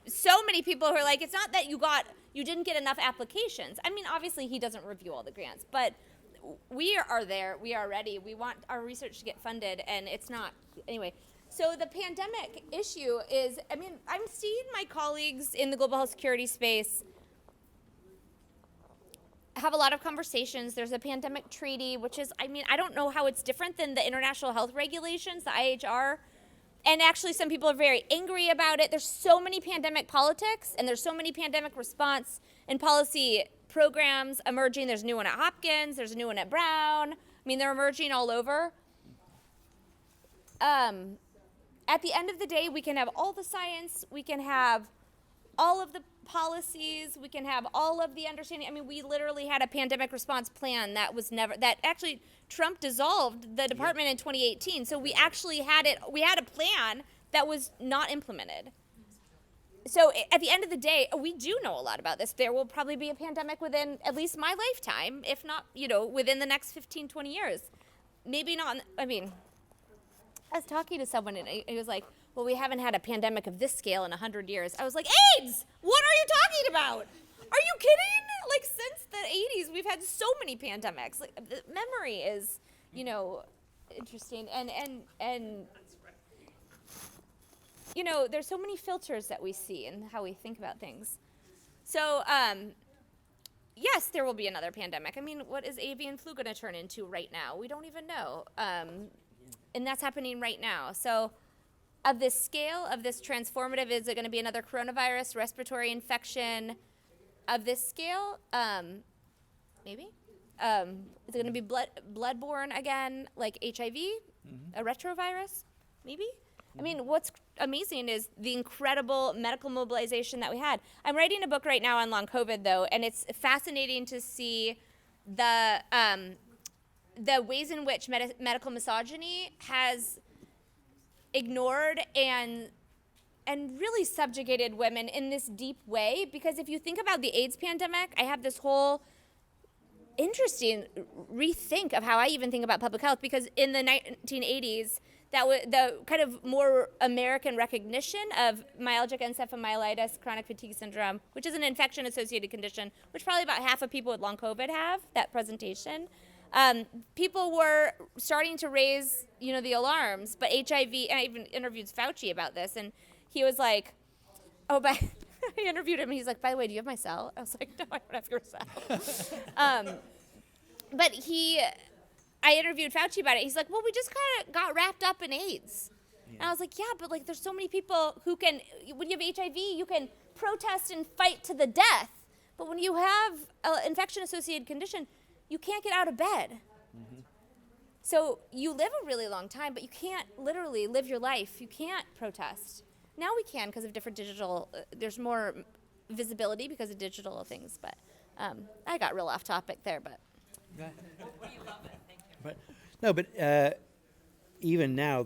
so many people who are like, it's not that you didn't get enough applications. I mean, obviously he doesn't review all the grants, but we are there, we are ready. We want our research to get funded, and it's not. Anyway, so the pandemic issue is, I'm seeing my colleagues in the global health security space have a lot of conversations. There's a pandemic treaty, which is, I don't know how it's different than the international health regulations, the IHR. And actually some people are very angry about it. There's so many pandemic politics, and there's so many pandemic response and policy programs emerging. There's a new one at Hopkins, there's a new one at Brown. They're emerging all over. At the end of the day, we can have all the science, we can have all of the policies, we can have all of the understanding. I mean, we literally had a pandemic response plan that actually Trump dissolved the department in 2018. So we actually had a plan that was not implemented. So at the end of the day, we do know a lot about this. There will probably be a pandemic within at least my lifetime, if not, within the next 15, 20 years. Maybe not, I was talking to someone and he was like, well, we haven't had a pandemic of this scale in 100 years. I was like, AIDS! What are you talking about? Are you kidding? Like, since the 80s, we've had so many pandemics. Like, the memory is, interesting. And there's so many filters that we see in how we think about things. So, yes, there will be another pandemic. I mean, what is avian flu going to turn into right now? We don't even know. And that's happening right now. So, of this scale, of this transformative, is it going to be another coronavirus, respiratory infection? Of this scale, maybe. Is it going to be bloodborne again, like HIV, a retrovirus? Maybe. I mean, what's amazing is the incredible medical mobilization that we had. I'm writing a book right now on long COVID, though, and it's fascinating to see the ways in which medical misogyny has ignored and really subjugated women in this deep way. Because if you think about the AIDS pandemic, I have this whole interesting rethink of how I even think about public health, because in the 1980s, that was the kind of more American recognition of myalgic encephalomyelitis, chronic fatigue syndrome, which is an infection-associated condition, which probably about half of people with long COVID have, that presentation. People were starting to raise, the alarms, but HIV, and I even interviewed Fauci about this, and he was like, I interviewed him, and he's like, by the way, do you have my cell? I was like, no, I don't have your cell. But I interviewed Fauci about it. He's like, well, we just kind of got wrapped up in AIDS. Yeah. And I was like, yeah, but like there's so many people who can, when you have HIV, you can protest and fight to the death. But when you have an infection-associated condition, you can't get out of bed. Mm-hmm. So you live a really long time, but you can't literally live your life. You can't protest. Now we can because of different digital, there's more visibility because of digital things. But I got real off topic there, but. We love it. Thank you. But even now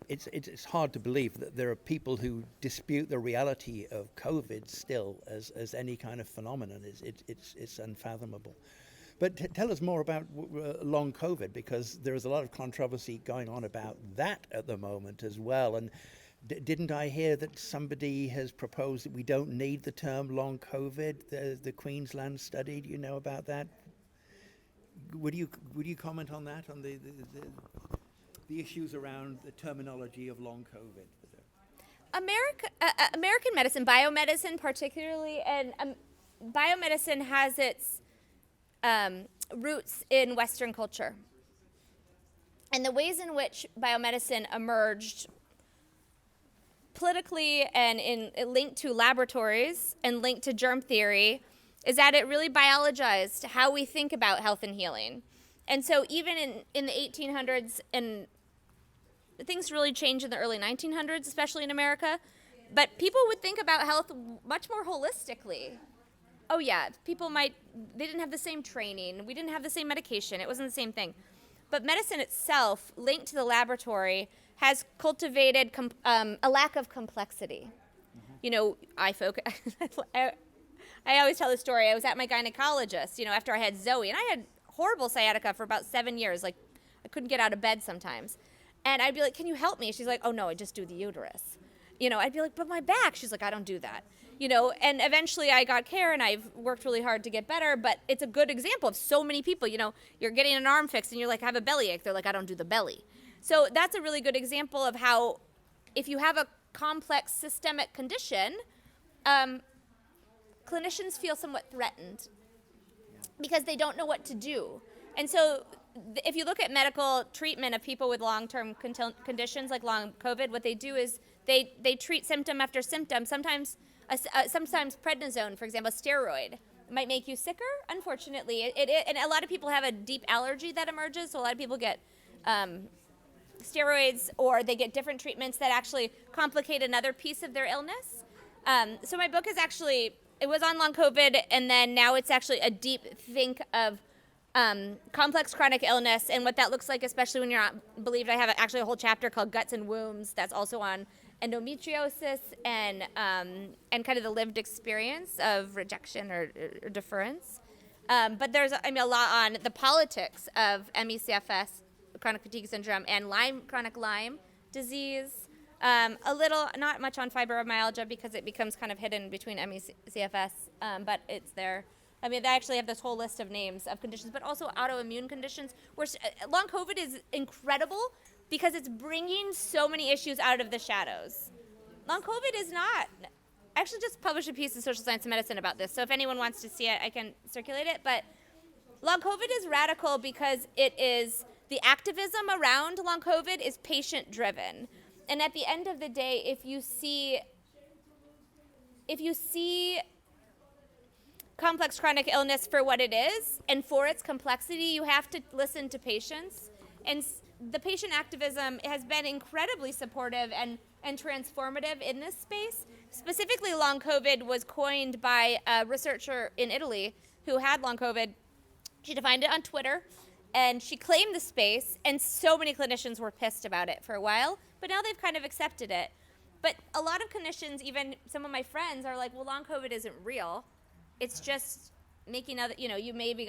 it's hard to believe that there are people who dispute the reality of COVID still as any kind of phenomenon. It's unfathomable. But tell us more about long COVID, because there is a lot of controversy going on about that at the moment as well. And didn't I hear that somebody has proposed that we don't need the term long COVID? The Queensland study, do you know about that? Would you comment on that, on the issues around the terminology of long COVID? American medicine, biomedicine particularly, and biomedicine has its roots in Western culture. And the ways in which biomedicine emerged politically and linked to laboratories and linked to germ theory is that it really biologized how we think about health and healing. And so even in the 1800s, and things really changed in the early 1900s, especially in America, but people would think about health much more holistically. Oh yeah, they didn't have the same training, we didn't have the same medication, it wasn't the same thing. But medicine itself, linked to the laboratory, has cultivated a lack of complexity. Mm-hmm. I always tell the story. I was at my gynecologist, after I had Zoe, and I had horrible sciatica for about 7 years. Like, I couldn't get out of bed sometimes. And I'd be like, can you help me? She's like, oh, no, I just do the uterus. I'd be like, but my back. She's like, I don't do that. And eventually I got care, and I've worked really hard to get better, but it's a good example of so many people, you're getting an arm fixed, and you're like, I have a bellyache. They're like, I don't do the belly. So that's a really good example of how if you have a complex systemic condition, clinicians feel somewhat threatened because they don't know what to do. And so if you look at medical treatment of people with long-term conditions like long COVID, what they do is they treat symptom after symptom. Sometimes prednisone, for example, a steroid, might make you sicker, unfortunately. And a lot of people have a deep allergy that emerges, so a lot of people get steroids, or they get different treatments that actually complicate another piece of their illness. So my book is actually, it was on long COVID, and then now it's actually a deep think of complex chronic illness and what that looks like, especially when you're not believed. I have actually a whole chapter called Guts and Wombs that's also on endometriosis and kind of the lived experience of rejection or deference. But there's a lot on the politics of ME/CFS, chronic fatigue syndrome, and chronic Lyme disease. A little, not much on fibromyalgia because it becomes kind of hidden between ME/CFS, but it's there. I mean, they actually have this whole list of names of conditions, but also autoimmune conditions, where long COVID is incredible because it's bringing so many issues out of the shadows. Long COVID is not. I actually just published a piece in Social Science and Medicine about this, so if anyone wants to see it, I can circulate it. But long COVID is radical because it is, the activism around long COVID is patient-driven. And at the end of the day, if you see complex chronic illness for what it is and for its complexity, you have to listen to patients. And the patient activism has been incredibly supportive and transformative in this space. Specifically, long COVID was coined by a researcher in Italy who had long COVID. She defined it on Twitter, and she claimed the space, and so many clinicians were pissed about it for a while, but now they've kind of accepted it. But a lot of clinicians, even some of my friends, are like, well, long COVID isn't real. It's just making other, you maybe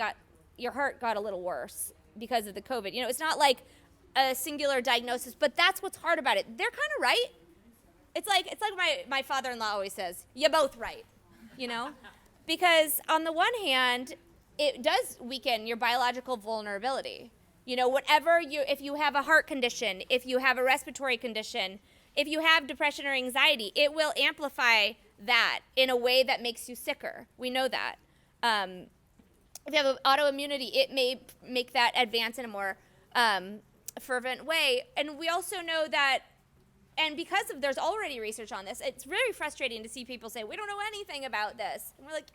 your heart got a little worse because of the COVID. It's not like a singular diagnosis, but that's what's hard about it. They're kind of right. It's like my father-in-law always says, you're both right, Because on the one hand, it does weaken your biological vulnerability. If you have a heart condition, if you have a respiratory condition, if you have depression or anxiety, it will amplify that in a way that makes you sicker. We know that. If you have autoimmunity, it may make that advance in a more fervent way. And we also know that, and because there's already research on this, it's very frustrating to see people say, we don't know anything about this. And we're like,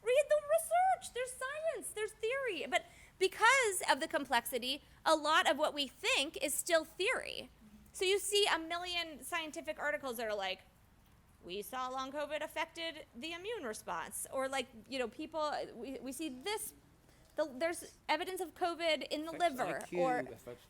read the research. There's science. There's theory. But because of the complexity, a lot of what we think is still theory. So you see a million scientific articles that are like, we saw long COVID affected the immune response. Or people, we see this, there's evidence of COVID in the liver. Or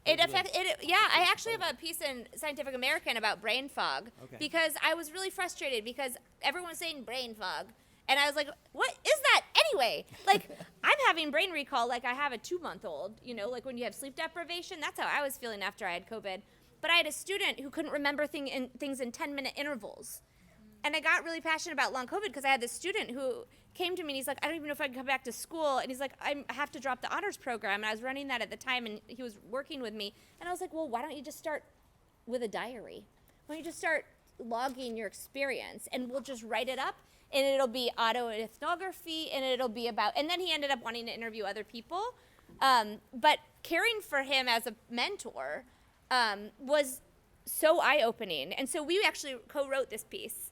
it affects, I actually have a piece in Scientific American about brain fog. Okay. Because I was really frustrated because everyone was saying brain fog. And I was like, what is that anyway? I'm having brain recall like I have a 2-month-old, when you have sleep deprivation. That's how I was feeling after I had COVID. But I had a student who couldn't remember things in 10-minute intervals. And I got really passionate about long COVID because I had this student who came to me and he's like, I don't even know if I can come back to school. And he's like, I have to drop the honors program. And I was running that at the time, and he was working with me. And I was like, well, why don't you just start with a diary? Why don't you just start logging your experience, and we'll just write it up, and it'll be autoethnography, and it'll be about, and then he ended up wanting to interview other people. But caring for him as a mentor was so eye-opening. And so we actually co-wrote this piece.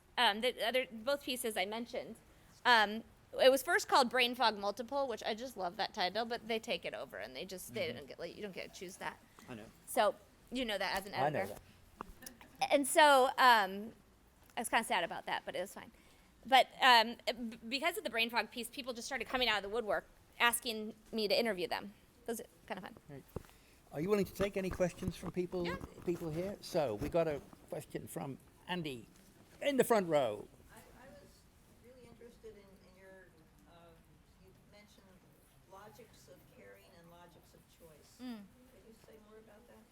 Both pieces I mentioned. It was first called Brain Fog Multiple, which I just love that title, but they take it over and they you don't get to choose that. I know. So you know that as an editor. I know that. And so I was kind of sad about that, but it was fine. But because of the brain fog piece, people just started coming out of the woodwork asking me to interview them. It was kind of fun. Right. Are you willing to take any questions from people here? So we got a question from Andy in the front row. I was really interested in your, you mentioned logics of caring and logics of choice. Could you say more about that?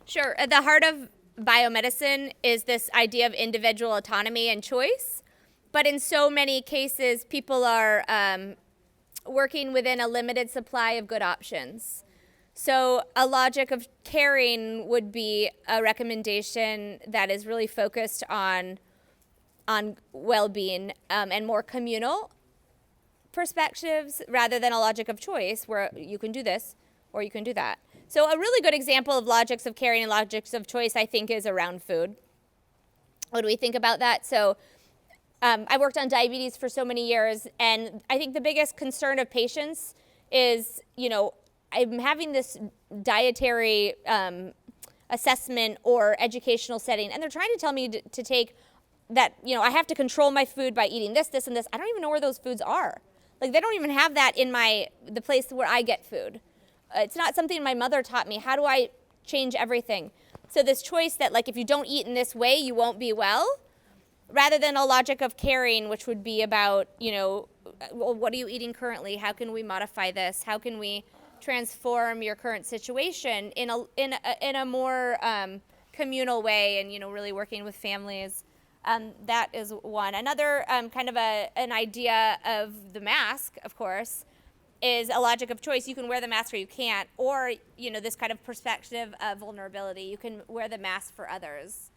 Sure. At the heart of biomedicine is this idea of individual autonomy and choice. But in so many cases, people are working within a limited supply of good options. So a logic of caring would be a recommendation that is really focused on well-being and more communal perspectives rather than a logic of choice where you can do this or you can do that. So a really good example of logics of caring and logics of choice, I think, is around food. What do we think about that? So I worked on diabetes for so many years, and I think the biggest concern of patients is, I'm having this dietary assessment or educational setting, and they're trying to tell me to take I have to control my food by eating this, this, and this. I don't even know where those foods are. Like, they don't even have that in the place where I get food. It's not something my mother taught me. How do I change everything? So this choice that, like, if you don't eat in this way, you won't be well, rather than a logic of caring, which would be about, well, what are you eating currently? How can we modify this? How can we transform your current situation in a more communal way, and really working with families. That is one. Another kind of an idea of the mask, of course, is a logic of choice. You can wear the mask or you can't, or this kind of perspective of vulnerability. You can wear the mask for others.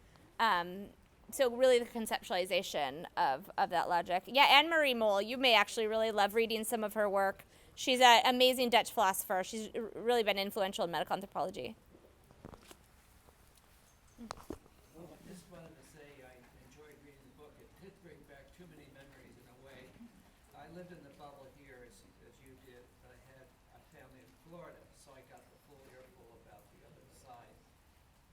So really the conceptualization of that logic. Yeah, Anne-Marie Moll, you may actually really love reading some of her work. She's an amazing Dutch philosopher. She's really been influential in medical anthropology. I just wanted to say I enjoyed reading the book. It did bring back too many memories in a way. I lived in the bubble here as you did, but I had a family in Florida, so I got the full earful about the other side.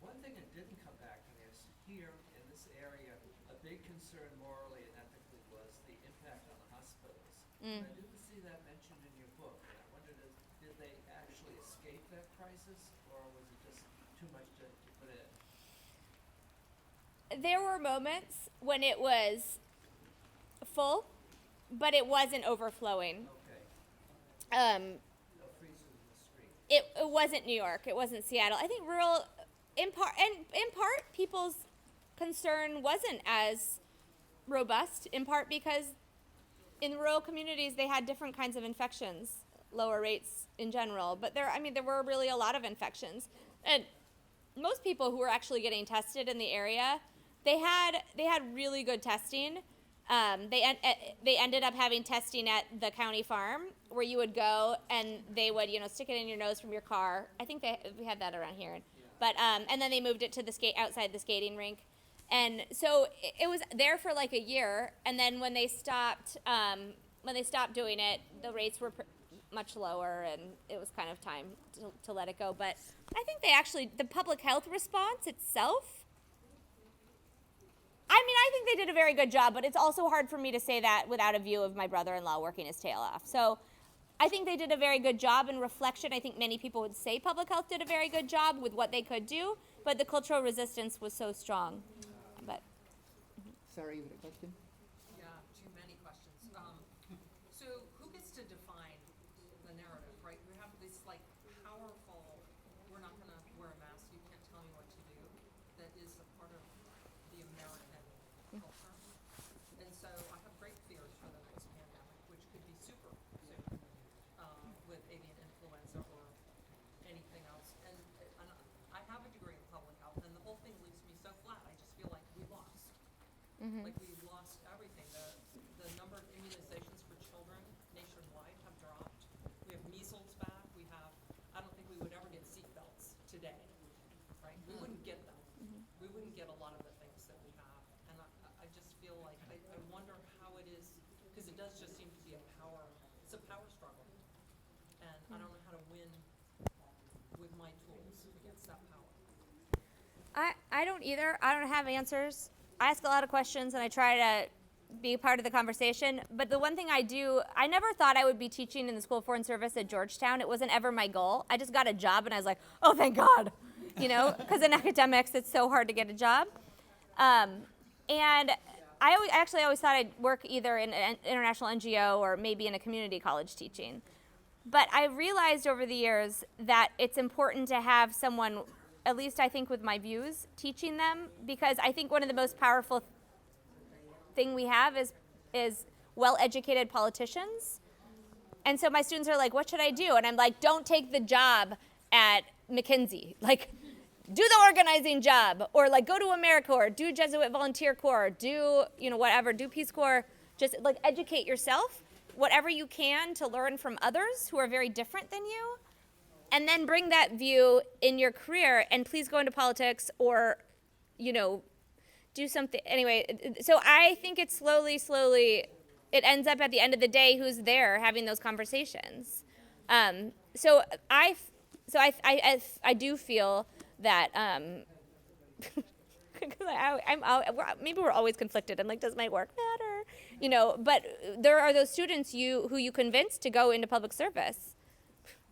One thing that didn't come back to me is here in this area, a big concern morally and ethically was the impact on the hospitals. And I didn't see that mentioned in your book. And I wondered, did they actually escape that crisis, or was it just too much to put in? There were moments when it was full, but it wasn't overflowing. Okay. No freezing in the street. It wasn't New York. It wasn't Seattle. I think rural, in part, people's concern wasn't as robust. In part because in rural communities they had different kinds of infections, lower rates in general. But there were really a lot of infections, and most people who were actually getting tested in the area, they had really good testing. They ended up having testing at the county farm, where you would go and they would stick it in your nose from your car. I think we had that around here, but and then they moved it to outside the skating rink, and so it was there for like a year. And then when they stopped doing it, the rates were much lower, and it was kind of time to let it go. But I think the public health response itself, I think they did a very good job, but it's also hard for me to say that without a view of my brother-in-law working his tail off. So I think they did a very good job in reflection. I think many people would say public health did a very good job with what they could do, but the cultural resistance was so strong. But Sarah, you had a question? Yeah, too many questions. So who gets to define the narrative, right? We have this powerful, we're not gonna wear a mask, you can't tell me what to do, that is a part of the American culture. And so I have great fears for the next pandemic, which could be super soon, with avian influenza or anything else. And I have a degree in public health, and the whole thing leaves me so flat. I just feel like we lost. Like we lost everything. The number of immunizations for children nationwide have dropped. We have measles back. I don't think we would ever get seatbelts today, right? We wouldn't get them. We wouldn't get a lot of the things that we have. And I just feel like, I wonder how it is, because it does just seem to be it's a power struggle. And I don't know how to win with my tools against that power. I don't either. I don't have answers. I ask a lot of questions, and I try to be part of the conversation. But the one thing I never thought I would be teaching in the School of Foreign Service at Georgetown. It wasn't ever my goal. I just got a job, and I was like, oh, thank God. Because in academics, it's so hard to get a job. And I always thought I'd work either in an international NGO or maybe in a community college teaching. But I realized over the years that it's important to have someone, at least I think with my views, teaching them, because I think one of the most powerful thing we have is well-educated politicians. And so my students are like, what should I do? And I'm like, don't take the job at McKinsey. Do the organizing job, or go to AmeriCorps, do Jesuit Volunteer Corps, do whatever, do Peace Corps. Just educate yourself, whatever you can, to learn from others who are very different than you, and then bring that view in your career. And please go into politics, or do something anyway. So I think it's slowly, it ends up at the end of the day who's there having those conversations. So I do feel that Maybe we're always conflicted. I'm like, does my work matter? But there are those students who you convince to go into public service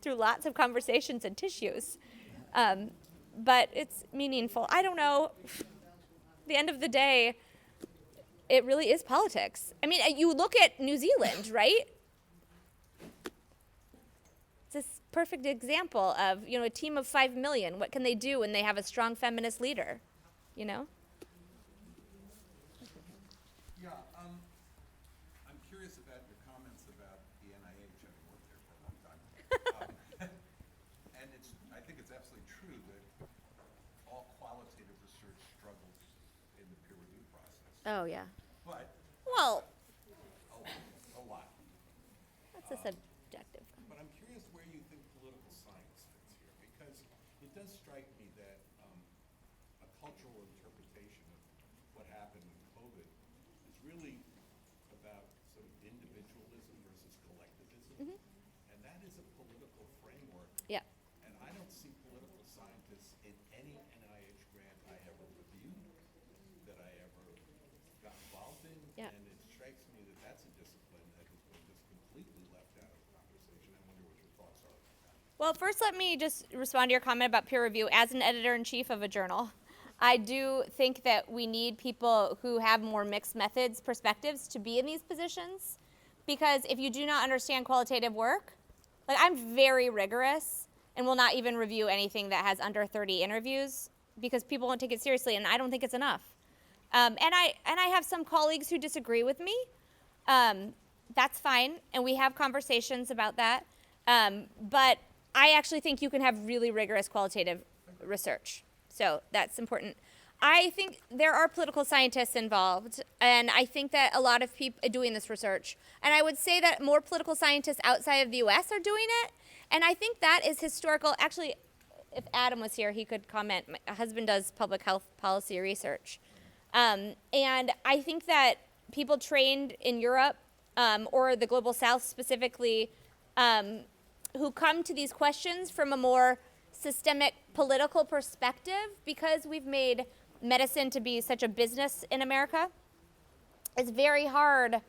through lots of conversations and tissues. But it's meaningful. I don't know. At the end of the day, it really is politics. I mean, you look at New Zealand, right? It's this perfect example of, a team of 5 million. What can they do when they have a strong feminist leader, Yeah, I'm curious about your comments about the NIH, having worked there for a long time. And I think it's absolutely true that all qualitative research struggles in the peer review process. Oh, yeah. But Well, a lot. that's a subjective. But I'm curious where you think political science fits here, because it does strike me that a cultural interpretation of what happened with COVID is really about sort of individualism versus collectivism. And that is a political framework. Yeah. And I don't see political scientists in any NIH grant I ever reviewed, that I ever got involved in. Yeah. And it strikes me that that's a discipline that has been just completely left out of the conversation. I wonder what your thoughts are about that. Well, first let me just respond to your comment about peer review. As an editor-in-chief of a journal, I do think that we need people who have more mixed methods perspectives to be in these positions, because if you do not understand qualitative work, like I'm very rigorous and will not even review anything that has under 30 interviews because people won't take it seriously, and I don't think it's enough. And I have some colleagues who disagree with me. That's fine, and we have conversations about that. But I actually think you can have really rigorous qualitative research. So that's important. I think there are political scientists involved, and I think that a lot of people are doing this research. And I would say that more political scientists outside of the U.S. are doing it, and I think that is historical. Actually, if Adam was here, he could comment. My husband does public health policy research. And I think that people trained in Europe or the Global South specifically who come to these questions from a more systemic political perspective, because we've made medicine to be such a business in America, it's very hard,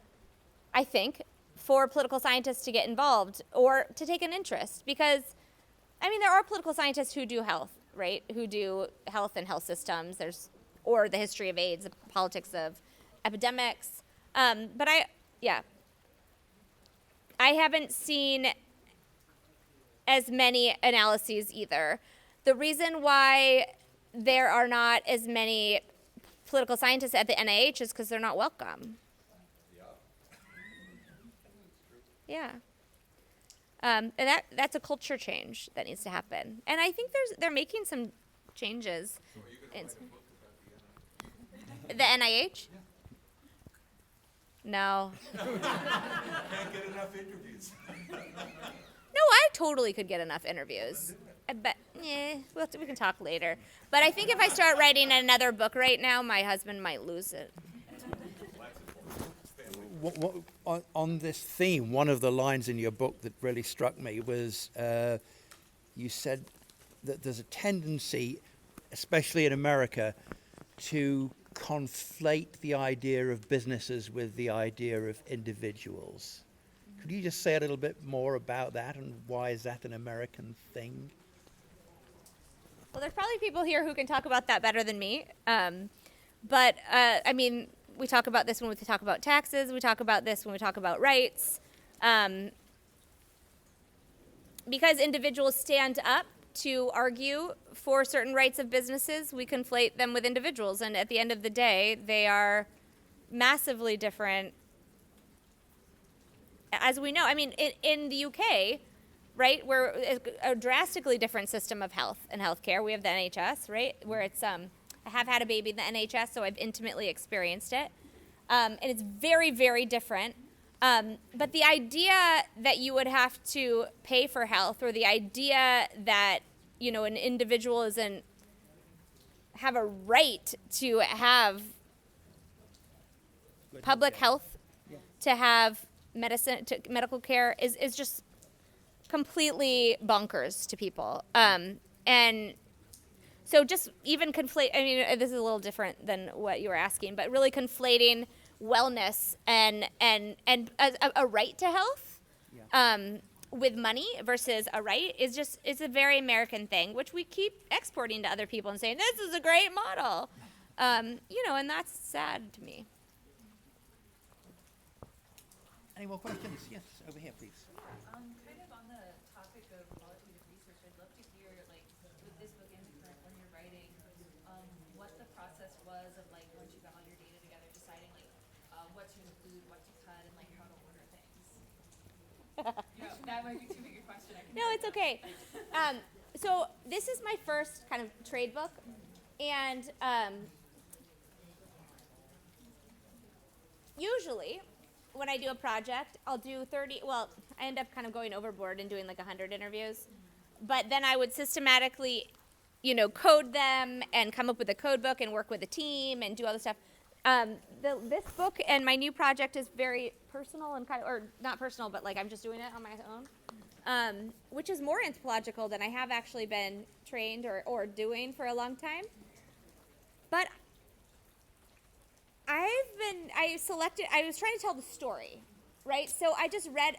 I think, for political scientists to get involved or to take an interest. Because, I mean, there are political scientists who do health, right? Who do health and health systems. Or the history of AIDS, the politics of epidemics. But I haven't seen as many analyses either. The reason why there are not as many political scientists at the NIH is because they're not welcome. Yeah. And that's a culture change that needs to happen. And I think they're making some changes. So are you going to write a book about The NIH? No. Can't get enough interviews. No, I totally could get enough interviews. But we can talk later. But I think if I start writing another book right now, my husband might lose it. On this theme, one of the lines in your book that really struck me was you said that there's a tendency, especially in America, to conflate the idea of businesses with the idea of individuals. Could you just say a little bit more about that, and why is that an American thing? Well, there's probably people here who can talk about that better than me. But I mean, we talk about this when we talk about taxes. We talk about this when we talk about rights. Because individuals stand up to argue for certain rights of businesses, we conflate them with individuals. And at the end of the day, they are massively different. As we know, I mean, in the UK, right, we're a drastically different system of health and healthcare. We have the NHS, right, where it's, I have had a baby in the NHS, so I've intimately experienced it. And it's very, very different. But the idea that you would have to pay for health, or the idea that, you know, an individual have a right to have public health, to have medical care is just completely bonkers to people. And So just even conflate, I mean, this is a little different than what you were asking, but really conflating wellness and a right to health with money versus a right is a very American thing, which we keep exporting to other people and saying, this is a great model. And that's sad to me. Any more questions? Yes, over here, please. Kind of on the topic of qualitative research, I'd love to hear, like, with this book and the current one you're writing, what the process was of, like, once you got all your data together, deciding, like, what to include, what to cut, and, like, how to order things. That might be too big a question. No, it's okay. So this is my first kind of trade book, and usually when I do a project, I'll do 30, well, I end up kind of going overboard and doing like 100 interviews, but then I would systematically, code them and come up with a code book and work with a team and do all this stuff. This book and my new project is very personal and or not personal, but like I'm just doing it on my own, which is more anthropological than I have actually been trained or doing for a long time. But I was trying to tell the story, right? So I just read,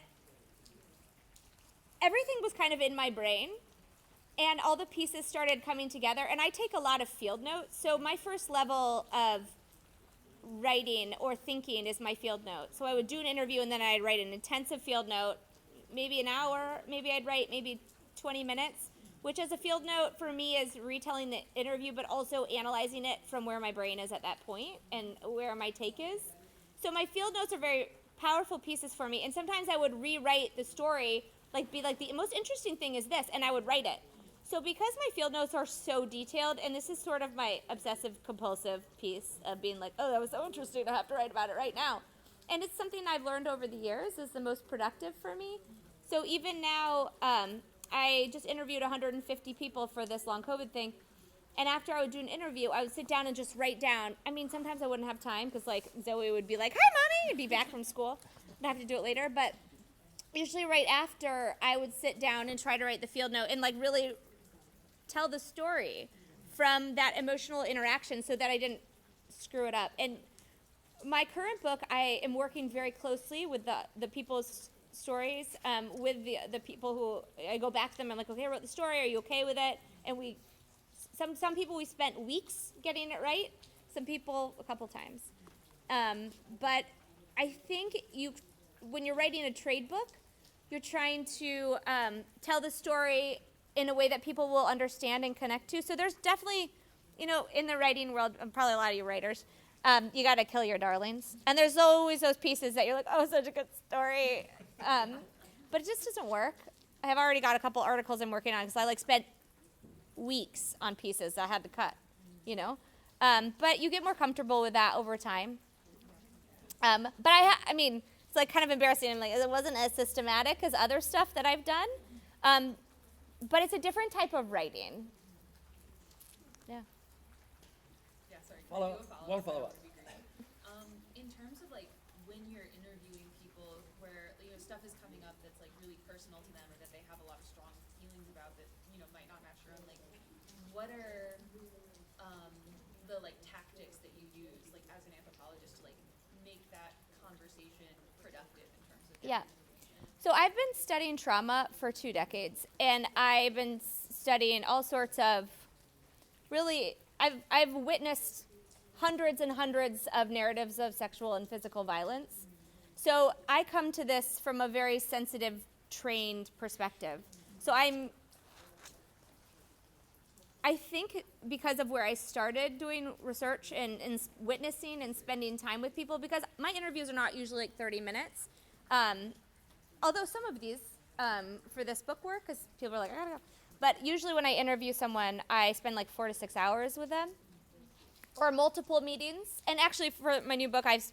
everything was kind of in my brain, and all the pieces started coming together, and I take a lot of field notes. So my first level of writing or thinking is my field note. So I would do an interview, and then I'd write an intensive field note, maybe an hour, maybe I'd write maybe 20 minutes, which as a field note for me is retelling the interview, but also analyzing it from where my brain is at that point and where my take is. So my field notes are very powerful pieces for me, and sometimes I would rewrite the story, be like the most interesting thing is this, and I would write it. So because my field notes are so detailed, and this is sort of my obsessive compulsive piece of being like, oh, that was so interesting, I have to write about it right now. And it's something I've learned over the years is the most productive for me. So even now, I just interviewed 150 people for this long COVID thing. And after I would do an interview, I would sit down and just write down. I mean, sometimes I wouldn't have time because like Zoe would be like, hi, Mommy, and be back from school. I'd have to do it later. But usually right after, I would sit down and try to write the field note and like really tell the story from that emotional interaction so that I didn't screw it up. And my current book, I am working very closely with the people's stories, with the people who, I go back to them, I'm like, okay, I wrote the story, are you okay with it? And some people we spent weeks getting it right, some people a couple times. But I think when you're writing a trade book, you're trying to tell the story in a way that people will understand and connect to. So there's definitely, in the writing world, probably a lot of you writers, you got to kill your darlings. And there's always those pieces that you're like, oh, such a good story. But it just doesn't work. I have already got a couple articles I'm working on because I spent weeks on pieces that I had to cut, But you get more comfortable with that over time. But I mean, it's like kind of embarrassing. I'm like, it wasn't as systematic as other stuff that I've done. But it's a different type of writing. Yeah. Yeah, sorry. One follow-up. That would be great. In terms of when you're interviewing people where stuff is coming up that's really personal to them or that they have a lot of strong feelings about that might not match your own, what are the tactics that you use as an anthropologist to make that conversation productive in terms of Yeah. So I've been studying trauma for 2 decades, and I've been studying all sorts of I've witnessed hundreds and hundreds of narratives of sexual and physical violence. So I come to this from a very sensitive, trained perspective. So I think because of where I started doing research and witnessing and spending time with people, because my interviews are not usually 30 minutes, although some of these for this book work, because people are like, I gotta go. But usually when I interview someone, I spend 4 to 6 hours with them, or multiple meetings. And actually for my new book, I've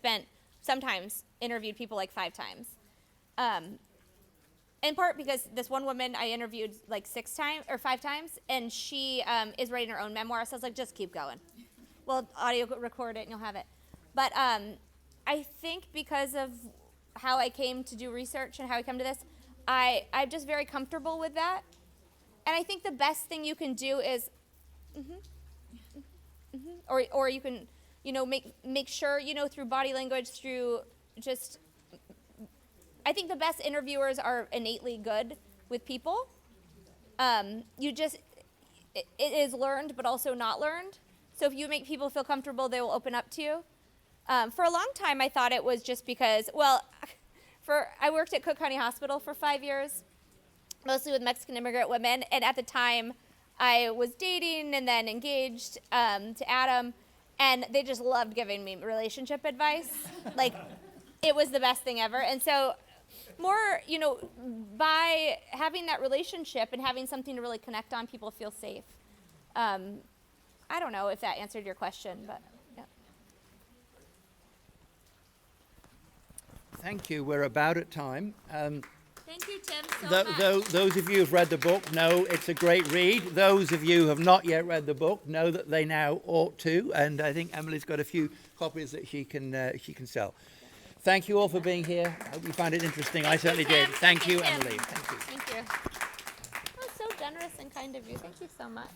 sometimes interviewed people 5 times. In part because this one woman I interviewed 5 times, and she is writing her own memoir, so I was like, just keep going. We'll audio record it and you'll have it. But I think because of how I came to do research and how I come to this, I'm just very comfortable with that. And I think the best thing you can do is, Or you can, make sure, through body language, through just, I think the best interviewers are innately good with people. It is learned, but also not learned. So if you make people feel comfortable, they will open up to you. For a long time, I thought it was just because, I worked at Cook County Hospital for 5 years, mostly with Mexican immigrant women. And at the time, I was dating and then engaged to Adam, and they just loved giving me relationship advice. Like, it was the best thing ever. And so more, by having that relationship and having something to really connect on, people feel safe. I don't know if that answered your question, but yeah. Thank you. We're about at time. Thank you, Tim, so much. Those of you who've read the book know it's a great read. Those of you who have not yet read the book know that they now ought to. And I think Emily's got a few copies that she can sell. Thank you all for being here. I hope you found it interesting. I certainly did. Thank you, Emily. Thank you. Thank you. That was so generous and kind of you. Thank you so much.